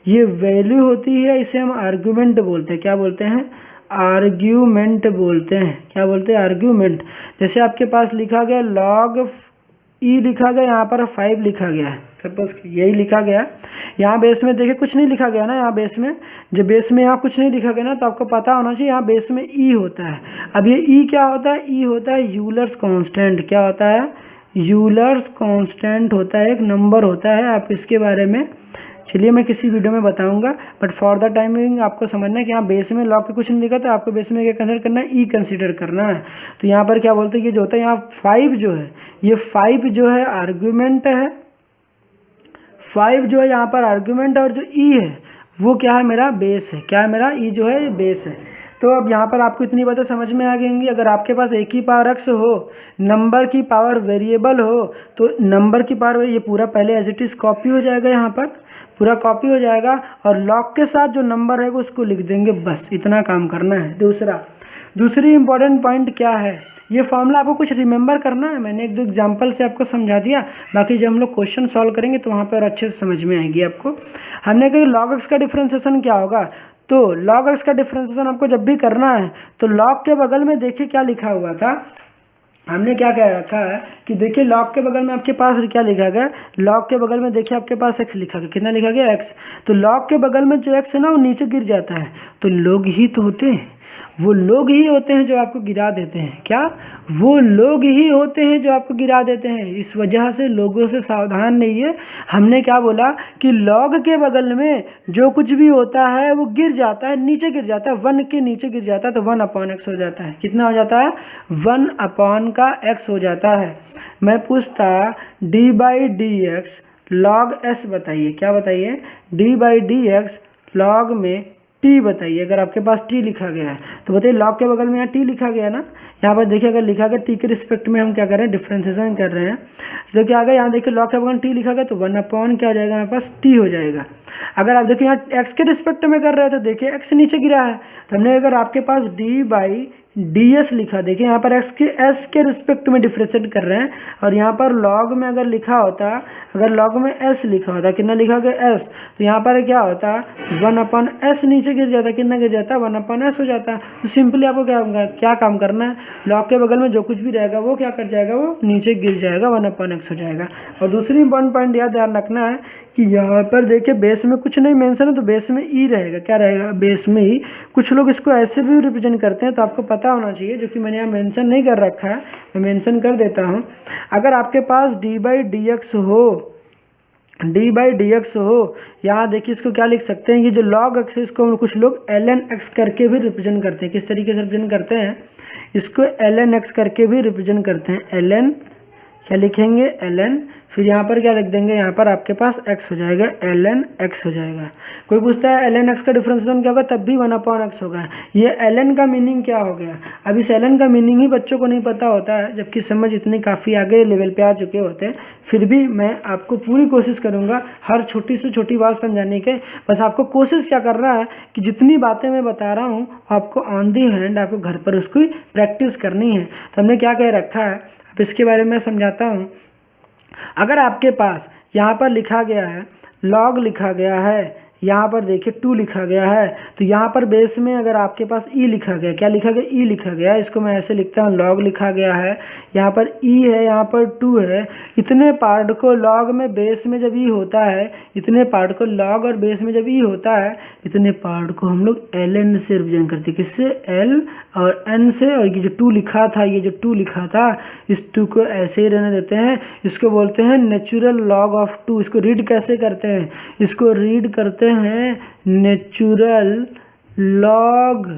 ये वैल्यू होती है, इसे हम आर्ग्यूमेंट बोलते हैं। क्या बोलते हैं, आर्ग्यूमेंट बोलते हैं। क्या बोलते हैं, आर्ग्यूमेंट। जैसे आपके पास लिखा गया लॉग ई लिखा गया, यहाँ पर 5 लिखा गया है, सपोज यही लिखा गया। यहाँ बेस में देखिए कुछ नहीं लिखा गया ना, यहाँ बेस में, जब बेस में यहाँ कुछ नहीं लिखा गया ना, तो आपको पता होना चाहिए यहाँ बेस में ई होता है। अब ये ई क्या होता है, ई होता है यूलर्स कांस्टेंट। क्या होता है, यूलर्स कांस्टेंट होता है, एक नंबर होता है। आप इसके बारे में चलिए मैं किसी वीडियो में बताऊंगा, बट फॉर द टाइमिंग आपको समझना है कि यहाँ बेस में लॉग के कुछ नहीं लिखा, तो आपको बेस में क्या कंसिडर करना है, ई कंसिडर करना है। तो यहाँ पर क्या बोलते हैं, ये जो होता है यहाँ 5 जो है, ये 5 जो है आर्ग्यूमेंट है, 5 जो है यहाँ पर आर्ग्यूमेंट है, और जो ई है वो क्या है, मेरा बेस है। क्या है, मेरा ई जो है बेस है। तो अब यहाँ पर आपको इतनी बातें समझ में आ गई। अगर आपके पास एक ही पावर एक्स हो, नंबर की पावर वेरिएबल हो, तो नंबर की पावर ये पूरा पहले एज इट इज़ कॉपी हो जाएगा, यहाँ पर पूरा कॉपी हो जाएगा, और लॉग के साथ जो नंबर है उसको लिख देंगे, बस इतना काम करना है। दूसरी इंपॉर्टेंट पॉइंट क्या है, ये फॉर्मूला आपको कुछ रिमेंबर करना है। मैंने एक दो एग्जांपल से आपको समझा दिया, बाकी जब हम लोग क्वेश्चन सॉल्व करेंगे तो वहाँ पर अच्छे से समझ में आएगी आपको। हमने कहा लॉग एक्स का डिफरेंशिएशन क्या होगा, तो लॉग एक्स का डिफरेंशिएशन आपको जब भी करना है तो लॉग के बगल में देखिए क्या लिखा हुआ था, हमने क्या कह रखा है कि देखिए लॉग के बगल में आपके पास क्या लिखा गया, लॉग के बगल में देखिए आपके पास एक्स लिखा गया, कितना लिखा गया, एक्स। तो लॉग के बगल में जो एक्स है ना वो नीचे गिर जाता है, तो लोग ही तो होते हैं, वो लोग ही होते हैं जो आपको गिरा देते हैं। क्या, वो लोग ही होते हैं जो आपको गिरा देते हैं। इस वजह से लोगों से सावधान रहिए। हमने क्या बोला कि लॉग के बगल में जो कुछ भी होता है वो गिर जाता है, नीचे गिर जाता है, 1 के नीचे गिर जाता है, तो 1/x हो जाता है। कितना हो जाता है, 1/x हो जाता है। मैं पूछता D by D x log S बताइए, क्या बताइए, D by D x log में टी बताइए। अगर आपके पास टी लिखा गया है तो बताइए लॉग के बगल में यहाँ टी लिखा गया ना, यहाँ पर देखिए अगर लिखा गया टी के रिस्पेक्ट में हम क्या कर रहे हैं, डिफ्रेंसिएशन कर रहे हैं। तो क्या आ गया, यहाँ देखिए लॉग के बगल में टी लिखा गया तो 1/, क्या हो जाएगा हमारे पास, टी हो जाएगा। अगर आप देखिए यहाँ एक्स के रिस्पेक्ट में कर रहे हैं तो देखिए एक्स नीचे गिरा है, तो हमने अगर आपके पास डी बाई ds लिखा, देखिए यहाँ पर x के s के रिस्पेक्ट में डिफ्रेंशिएट कर रहे हैं, और यहाँ पर log में अगर लिखा होता, अगर log में s लिखा होता, कितना लिखा गया s, तो यहाँ पर क्या होता 1/s नीचे गिर जाता, कितना गिर जाता 1/s हो जाता। तो सिंपली आपको क्या काम करना है, log के बगल में जो कुछ भी रहेगा वो क्या कर जाएगा, वो नीचे गिर जाएगा, 1/x हो जाएगा। और दूसरी इंपॉर्टेंट पॉइंट यह ध्यान रखना है कि यहाँ पर देखिए बेस में कुछ नहीं मेंशन है, तो बेस में ई रहेगा, क्या रहेगा बेस में ही। कुछ लोग इसको ऐसे भी रिप्रेजेंट करते हैं, तो आपको पता होना चाहिए, जो कि मैंने यहाँ मेंशन नहीं कर रखा है, मैं मेंशन कर देता हूँ। अगर आपके पास d/dx हो, यहाँ देखिए इसको क्या लिख सकते हैं, ये जो log x है इसको कुछ लोग ln x करके भी रिप्रेजेंट करते हैं। किस तरीके से रिप्रेजेंट करते हैं, इसको ln x करके भी रिप्रेजेंट करते हैं। ln क्या लिखेंगे, ln, फिर यहाँ पर क्या लिख देंगे, यहाँ पर आपके पास x हो जाएगा, ln x हो जाएगा। कोई पूछता है ln x का डिफरेंशिएशन क्या होगा, तब भी 1/x होगा। ये ln का मीनिंग क्या हो गया, अब इस ln का मीनिंग ही बच्चों को नहीं पता होता है, जबकि समझ इतनी काफ़ी आगे लेवल पे आ चुके होते हैं। फिर भी मैं आपको पूरी कोशिश करूँगा हर छोटी से छोटी बात समझाने के। बस आपको कोशिश क्या करना है कि जितनी बातें मैं बता रहा हूँ आपको ऑन दी हैंड आपको घर पर उसकी प्रैक्टिस करनी है। तो हमने क्या कह रखा है, अब इसके बारे में समझाता हूँ। अगर आपके पास यहाँ पर लिखा गया है log लिखा गया है, यहाँ पर देखिए 2 लिखा गया है, तो यहाँ पर बेस में अगर आपके पास e लिखा गया, क्या लिखा गया, e लिखा गया, इसको मैं ऐसे लिखता हूँ log लिखा गया है, यहाँ पर e है, यहाँ पर 2 है। इतने पार्ट को log में बेस में जब e होता है, इतने पार्ट को log और बेस में जब e होता है, इतने पार्ट को हम लोग ln से रिप्रेजेंट करते हैं। किससे, l और n से। और ये जो 2 लिखा था, ये जो 2 लिखा था, इस 2 को ऐसे ही रहने देते हैं। इसको बोलते हैं नेचुरल log ऑफ 2। इसको रीड कैसे करते हैं, इसको रीड करते हैं नेचुरल log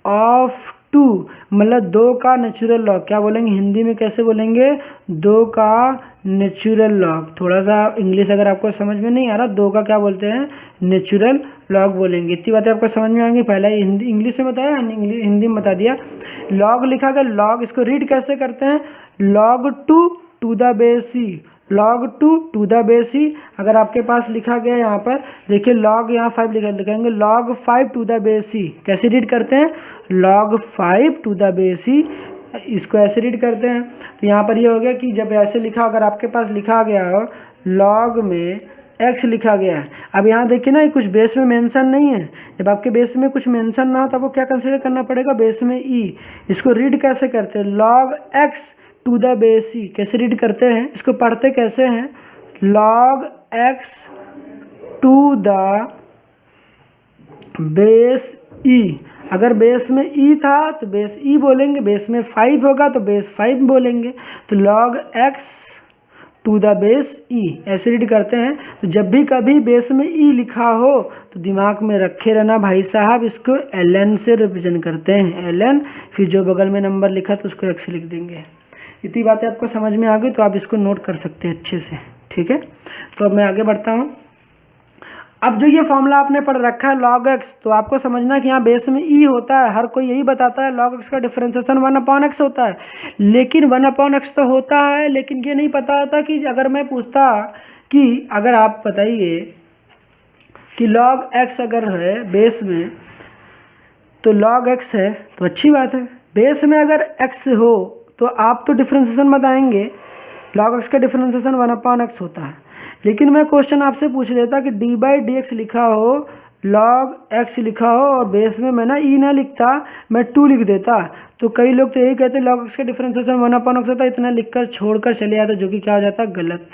ऑफ 2, मतलब 2 का नेचुरल लॉग। क्या बोलेंगे हिंदी में, कैसे बोलेंगे, 2 का नेचुरल लॉग। थोड़ा सा इंग्लिश अगर आपको समझ में नहीं आ रहा, 2 का क्या बोलते हैं, नेचुरल लॉग बोलेंगे। इतनी बातें आपको समझ में आएंगी। पहले हिंदी इंग्लिश में बताया, हिंदी में बता दिया। लॉग लिखा गया, लॉग इसको रीड कैसे करते हैं, log 2 to the base e, log 2 to the base e. अगर आपके पास लिखा गया यहाँ पर देखिए log यहाँ 5 लिखेंगे, log 5 to the base e. कैसे रीड करते हैं, log 5 टू द बेस ई, इसको ऐसे रीड करते हैं। तो यहाँ पर ये हो गया कि जब ऐसे लिखा, अगर आपके पास लिखा गया हो log में x लिखा गया है, अब यहाँ देखिए ना, ये कुछ बेस में मेंशन नहीं है। जब आपके बेस में कुछ मेंशन ना हो तो आपको क्या कंसीडर करना पड़ेगा, बेस में e। इसको रीड कैसे करते हैं, log x to the base e. कैसे रीड करते हैं, इसको पढ़ते कैसे हैं, log x to the base e. अगर बेस में ई था तो बेस ई बोलेंगे, बेस में 5 होगा तो बेस 5 बोलेंगे। तो log x to the base e ऐसे रीड करते हैं। तो जब भी कभी बेस में ई लिखा हो तो दिमाग में रखे रहना भाई साहब, इसको ln से रिप्रेजेंट करते हैं, ln, फिर जो बगल में नंबर लिखा तो उसको x लिख देंगे। इतनी बातें आपको समझ में आ गई तो आप इसको नोट कर सकते हैं अच्छे से, ठीक है। तो अब मैं आगे बढ़ता हूँ। अब जो ये फॉर्मूला आपने पढ़ रखा है log x, तो आपको समझना कि यहाँ बेस में e होता है। हर कोई यही बताता है log x का डिफरेंशिएशन 1/x होता है, लेकिन 1/x तो होता है, लेकिन ये नहीं पता होता कि अगर मैं पूछता कि अगर आप बताइए कि log x अगर है बेस में, तो log x है तो अच्छी बात है। बेस में अगर x हो तो आप तो डिफरेंशिएशन बताएंगे, log x का डिफरेंशिएशन 1/x होता है। लेकिन मैं क्वेश्चन आपसे पूछ लेता कि d/dx लिखा हो, log x लिखा हो और बेस में मैं ना e ना लिखता, मैं 2 लिख देता, तो कई लोग तो यही कहते log x का डिफरेंशिएशन 1/x होता है, इतना लिखकर छोड़कर चले जाते, जो कि क्या हो जाता है, गलत।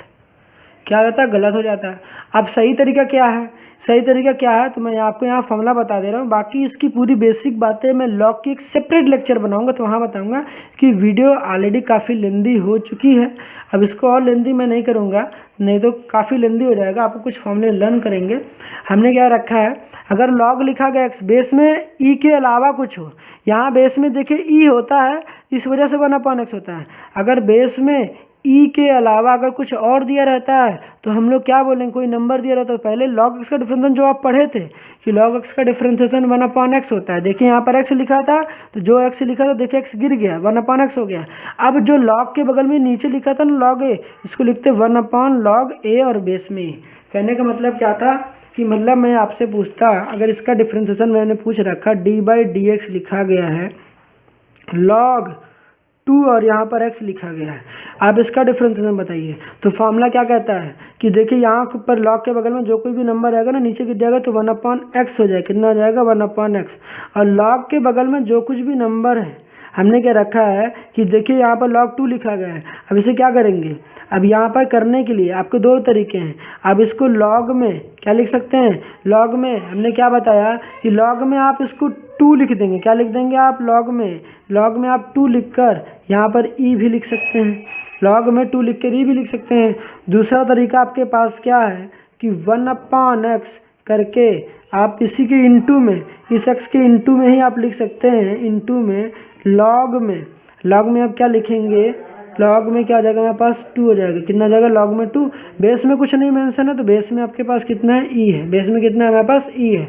क्या हो जाता है, गलत हो जाता है। अब सही तरीका क्या है, सही तरीका क्या है, तो मैं आपको यहाँ फॉर्मूला बता दे रहा हूँ। बाकी इसकी पूरी बेसिक बातें मैं लॉग की एक सेपरेट लेक्चर बनाऊंगा, तो वहाँ बताऊंगा कि वीडियो ऑलरेडी काफ़ी लेंदी हो चुकी है। अब इसको और लेंदी मैं नहीं करूँगा, नहीं तो काफ़ी लेंदी हो जाएगा। आपको कुछ फॉर्मूले लर्न करेंगे। हमने क्या रखा है, अगर लॉग लिखा गया x, बेस में ई के अलावा कुछ हो, यहाँ बेस में देखिए ई होता है, इस वजह से 1/x होता है। अगर बेस में ई के अलावा अगर कुछ और दिया रहता है तो हम लोग क्या बोलेंगे, कोई नंबर दिया रहता है, तो पहले log x का डिफरेंशिएशन जो आप पढ़े थे कि log x का डिफरेंशिएशन 1/x होता है। देखिए यहाँ पर x लिखा था, तो जो x लिखा था देखिए x गिर गया, 1/x हो गया। अब जो log के बगल में नीचे लिखा था ना log a, इसको लिखते 1/log a और बेस में e। कहने का मतलब क्या था कि मतलब मैं आपसे पूछता, अगर इसका डिफरेंशिएशन मैंने पूछ रखा d/dx लिखा गया है, log 2 और यहाँ पर x लिखा गया है। आप इसका डिफरेंशिएशन बताइए। तो फॉर्मूला क्या कहता है कि देखिए यहाँ पर log के बगल में जो कोई भी नंबर रहेगा ना नीचे गिर जाएगा तो 1/x हो जाएगा। कितना हो जाएगा 1/x। और log के बगल में जो कुछ भी नंबर है हमने क्या रखा है कि देखिए यहाँ पर log 2 लिखा गया है। अब इसे क्या करेंगे, अब यहाँ पर करने के लिए आपको दो तरीके हैं। अब इसको log में क्या लिख सकते हैं, log में हमने क्या बताया कि log में आप इसको 2 लिख देंगे। क्या लिख देंगे आप log में आप 2 लिख कर यहाँ पर e भी लिख सकते हैं। log में 2 लिख कर e भी लिख सकते हैं। दूसरा तरीका आपके पास क्या है कि 1/x करके आप इसी के इंटू में, इस x के इंटू में ही आप लिख सकते हैं, इंटू में log में आप क्या लिखेंगे, log में क्या हो जाएगा हमारे पास 2 हो जाएगा। कितना हो जाएगा log में 2। बेस में कुछ नहीं मेंशन है तो बेस में आपके पास कितना है e है। बेस में कितना है हमारे पास e है।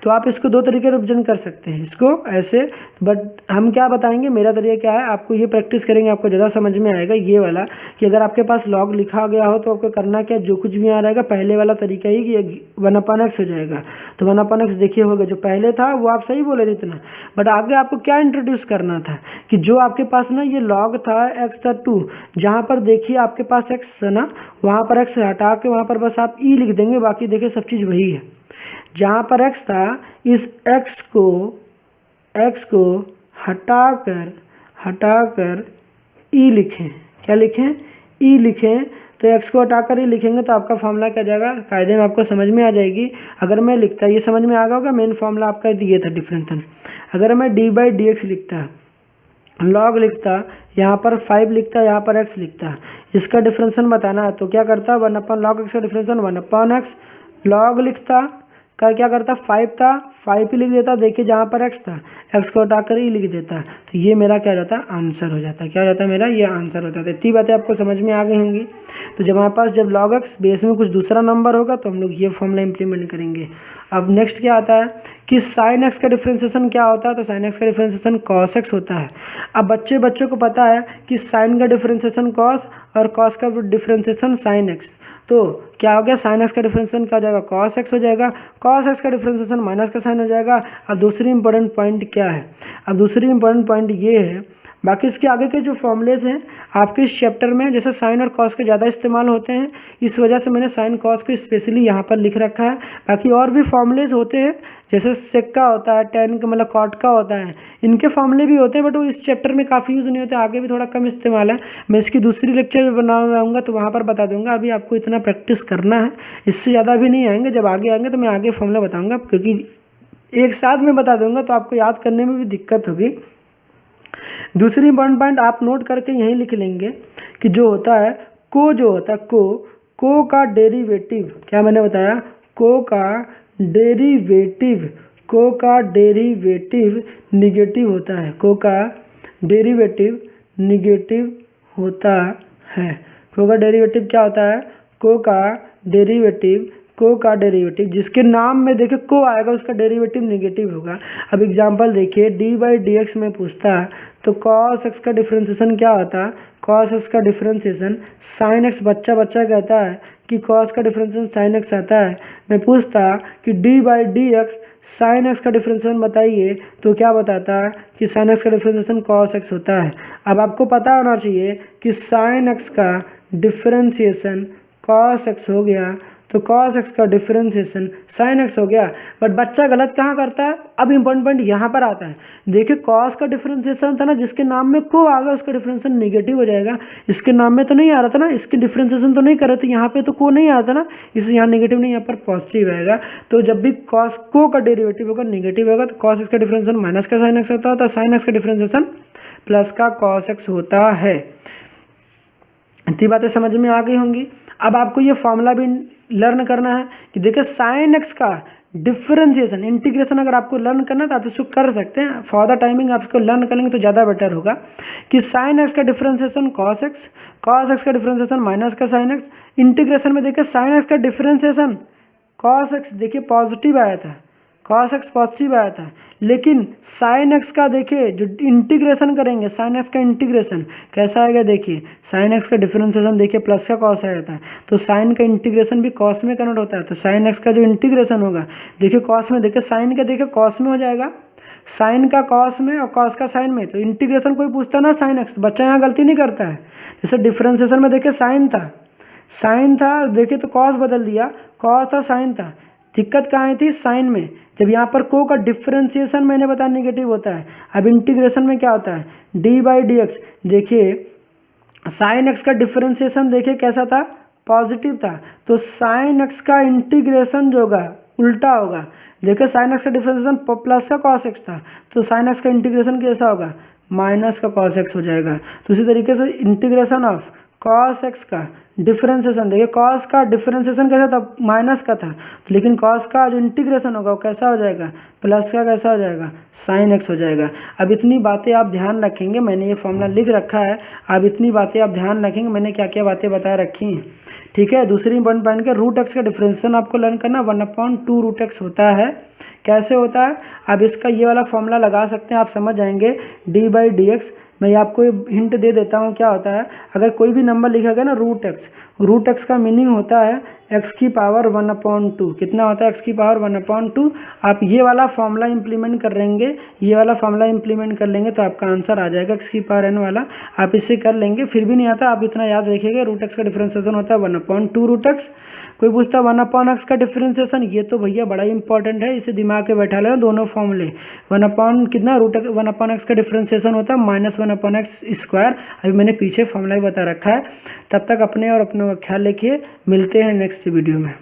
तो आप इसको दो तरीके से रिप्रेजेंट कर सकते हैं, इसको ऐसे। बट हम क्या बताएंगे, मेरा तरीका क्या है, आपको ये प्रैक्टिस करेंगे आपको ज़्यादा समझ में आएगा ये वाला कि अगर आपके पास log लिखा गया हो तो आपको करना क्या, जो कुछ भी आ रहेगा पहले वाला तरीका ही कि 1/x हो जाएगा। तो 1/x देखिए हो गया, जो पहले था वो आप सही बोले थे इतना। बट आगे आपको क्या इंट्रोड्यूस करना था कि जो आपके पास ना ये log था x था 2, जहाँ पर देखिए आपके पास x है ना, वहाँ पर x हटा के वहाँ पर बस आप e लिख देंगे। बाकी देखिए सब चीज़ वही है। जहाँ पर x था इस x को हटाकर e लिखें। क्या लिखें, e लिखें। तो x को हटाकर e लिखेंगे तो आपका फॉर्मूला क्या जाएगा, कायदे में आपको समझ में आ जाएगी। अगर मैं लिखता, ये समझ में आ गया होगा, मेन फॉर्मूला आपका दिए था डिफरेंशियल। अगर मैं d/dx लिखता, log लिखता, यहाँ पर 5 लिखता, यहाँ पर x लिखता, इसका डिफरेंशियल बताना है तो क्या करता 1/log x का डिफरेंशियल 1/x। log लिखता कर क्या करता 5 था 5 ही लिख देता। देखिए जहाँ पर x था x को हटाकर ही लिख देता। तो ये मेरा क्या रहता आंसर हो जाता। क्या रहता मेरा ये आंसर होता है। इतनी बातें आपको समझ में आ गई होंगी। तो जब हमारे पास जब log x बेस में कुछ दूसरा नंबर होगा तो हम लोग ये फॉर्मूला इंप्लीमेंट करेंगे। अब नेक्स्ट क्या आता है कि sin x का डिफ्रेंसिएशन क्या होता है, तो sin x का डिफ्रेंसिएशन cos x होता है। अब बच्चों को पता है कि sin का डिफ्रेंसिएशन cos और cos का डिफ्रेंसिएशन sin x। तो क्या हो गया, sin x का डिफरेंशिएशन क्या हो जाएगा cos x हो जाएगा। cos x का डिफरेंशिएशन माइनस का साइन हो जाएगा। अब दूसरी इंपॉर्टेंट पॉइंट क्या है, अब दूसरी इंपॉर्टेंट पॉइंट ये है, बाकी इसके आगे के जो फॉर्मूलेज हैं आपके इस चैप्टर में जैसे साइन और कॉस के ज़्यादा इस्तेमाल होते हैं, इस वजह से मैंने साइन कॉस को स्पेशली यहाँ पर लिख रखा है। बाकी और भी फॉर्मूलेज होते हैं जैसे सेक का होता है, टेन का मतलब कॉट का होता है, इनके फॉर्मूले भी होते हैं बट वो इस चैप्टर में काफ़ी यूज़ नहीं होते, आगे भी थोड़ा कम इस्तेमाल है। मैं इसकी दूसरी लेक्चर बना रहूँगा तो वहाँ पर बता दूँगा। अभी आपको इतना प्रैक्टिस करना है, इससे ज़्यादा भी नहीं आएंगे। जब आगे आएंगे तो मैं आगे फॉर्मूला बताऊँगा, क्योंकि एक साथ में बता दूँगा तो आपको याद करने में भी दिक्कत होगी। दूसरी इंपॉर्टेंट पॉइंट आप नोट करके यहीं लिख लेंगे कि जो होता है को, जो होता है को का डेरिवेटिव, क्या मैंने बताया, को का डेरिवेटिव निगेटिव होता है। को का डेरिवेटिव निगेटिव होता है। को का डेरिवेटिव क्या होता है, को का डेरिवेटिव जिसके नाम में देखिए को आएगा उसका डेरिवेटिव नेगेटिव होगा। अब एग्जांपल देखिए d/dx में पूछता है तो cos x का डिफरेंशिएशन क्या होता है, cos x का डिफरेंशिएशन sin x, बच्चा कहता है कि cos का डिफरेंशिएशन sin x आता है। मैं पूछता कि d/dx sin x का डिफरेंशिएशन बताइए तो क्या बताता है कि sin x का डिफरेंशिएशन cos x होता है। अब आपको पता होना चाहिए कि sin x का डिफरेंशिएशन cos x हो गया तो cos x का डिफरेंशिएशन sin x हो गया। बट बच्चा गलत कहाँ करता है, अब इंपॉर्टेंट पॉइंट यहाँ पर आता है। देखिए cos का डिफरेंशिएशन था ना, जिसके नाम में को आ गया उसका डिफरेंशिएशन नेगेटिव हो जाएगा। इसके नाम में तो नहीं आ रहा था ना, इसके डिफरेंशिएशन तो नहीं कर रहे थे, यहाँ पे तो को नहीं आता ना, इसलिए यहाँ नेगेटिव नहीं, यहाँ पर पॉजिटिव आएगा। तो जब भी cos को का डेरिवेटिव होगा नेगेटिव होगा तो cos x का डिफरेंशिएशन माइनस का sin x होता है, तो sin x का डिफरेंशिएशन प्लस का cos x होता है। इतनी बातें समझ में आ गई होंगी। अब आपको ये फॉर्मूला भी लर्न करना है कि देखिए sin x का डिफरेंशिएशन इंटीग्रेशन अगर आपको लर्न करना है तो आप इसको कर सकते हैं। फॉर द टाइमिंग आप इसको लर्न कर लेंगे तो ज़्यादा बेटर होगा कि sin x का डिफरेंशिएशन cos x का डिफरेंशिएशन माइनस का sin x। इंटीग्रेशन में देखिए sin x का डिफरेंशिएशन cos x देखिए पॉजिटिव आया था, cos x पॉजिटिव आया था, लेकिन sin x का देखिए जो इंटीग्रेशन करेंगे sin x का इंटीग्रेशन कैसा आएगा, देखिए sin x का डिफरेंशिएशन देखिए प्लस का cos आया था, तो sin का इंटीग्रेशन भी cos में कन्वर्ट होता है। तो sin x का जो इंटीग्रेशन होगा देखिए cos में, देखिए sin का देखिए cos में हो जाएगा, साइन का कॉस में और कॉस का साइन में, तो इंटीग्रेशन कोई पूछता ना साइन एक्स, बच्चा यहाँ गलती नहीं करता है। जैसे डिफ्रेंसिएशन में देखिए साइन था देखिए तो कॉस बदल दिया, कॉस था साइन था, दिक्कत कहाँ आई थी साइन में। जब यहाँ पर को का डिफ्रेंसिएशन मैंने बताया नेगेटिव होता है, अब इंटीग्रेशन में क्या होता है डी बाई डी एक्स। देखिए साइन एक्स का डिफ्रेंसिएशन देखिए कैसा था, पॉजिटिव था, तो साइन एक्स का इंटीग्रेशन जो होगा उल्टा होगा। देखिए साइन एक्स का डिफ्रेंसिएशन प्लस का कॉस एक्स था, तो साइन एक्स का इंटीग्रेशन कैसा होगा, माइनस का कॉस एक्स हो जाएगा। तो इसी तरीके से इंटीग्रेशन ऑफ कॉस एक्स का डिफरेंशिएशन, देखिए कॉस का डिफरेंशिएशन कैसा था, माइनस का था, तो लेकिन कॉस का जो इंटीग्रेशन होगा वो कैसा हो जाएगा, प्लस का कैसा हो जाएगा, साइन एक्स हो जाएगा। अब इतनी बातें आप ध्यान रखेंगे, मैंने ये फॉर्मूला लिख रखा है, अब इतनी बातें आप ध्यान रखेंगे मैंने क्या क्या बातें बता रखी हैं, ठीक है। दूसरी इंपॉर्टेंट पॉइंट के रूट एक्स का डिफरेंशिएशन आपको लर्न करना, 1/2 रूट एक्स होता है। कैसे होता है, अब इसका ये वाला फॉर्मूला लगा सकते हैं, आप समझ जाएंगे, डी बाई डी एक्स। मैं आपको हिंट दे देता हूँ क्या होता है, अगर कोई भी नंबर लिखा गया ना रूट एक्स का मीनिंग होता है एक्स की पावर 1/2। कितना होता है एक्स की पावर 1/2। आप ये वाला फॉर्मूला इंप्लीमेंट कर लेंगे, ये वाला फॉर्मूला इंप्लीमेंट कर लेंगे तो आपका आंसर आ जाएगा एक्स की पावर n वाला। आप इससे कर लेंगे, फिर भी नहीं आता आप इतना याद रखिएगा, रूट एक्स का डिफरेंशिएशन होता है 1/2 रूट एक्स। कोई पूछता है 1/x का डिफरेंशिएशन, ये तो भैया बड़ा ही इंपॉर्टेंट है, इसे दिमाग में बैठा लेना दोनों फॉर्मूले। 1/ कितना रूट 1/x का डिफरेंशिएशन होता है -1/x²। अभी मैंने पीछे फॉर्मूला ही बता रखा है। तब तक अपने और अपनों का ख्याल रखिए, मिलते हैं नेक्स्ट वीडियो में।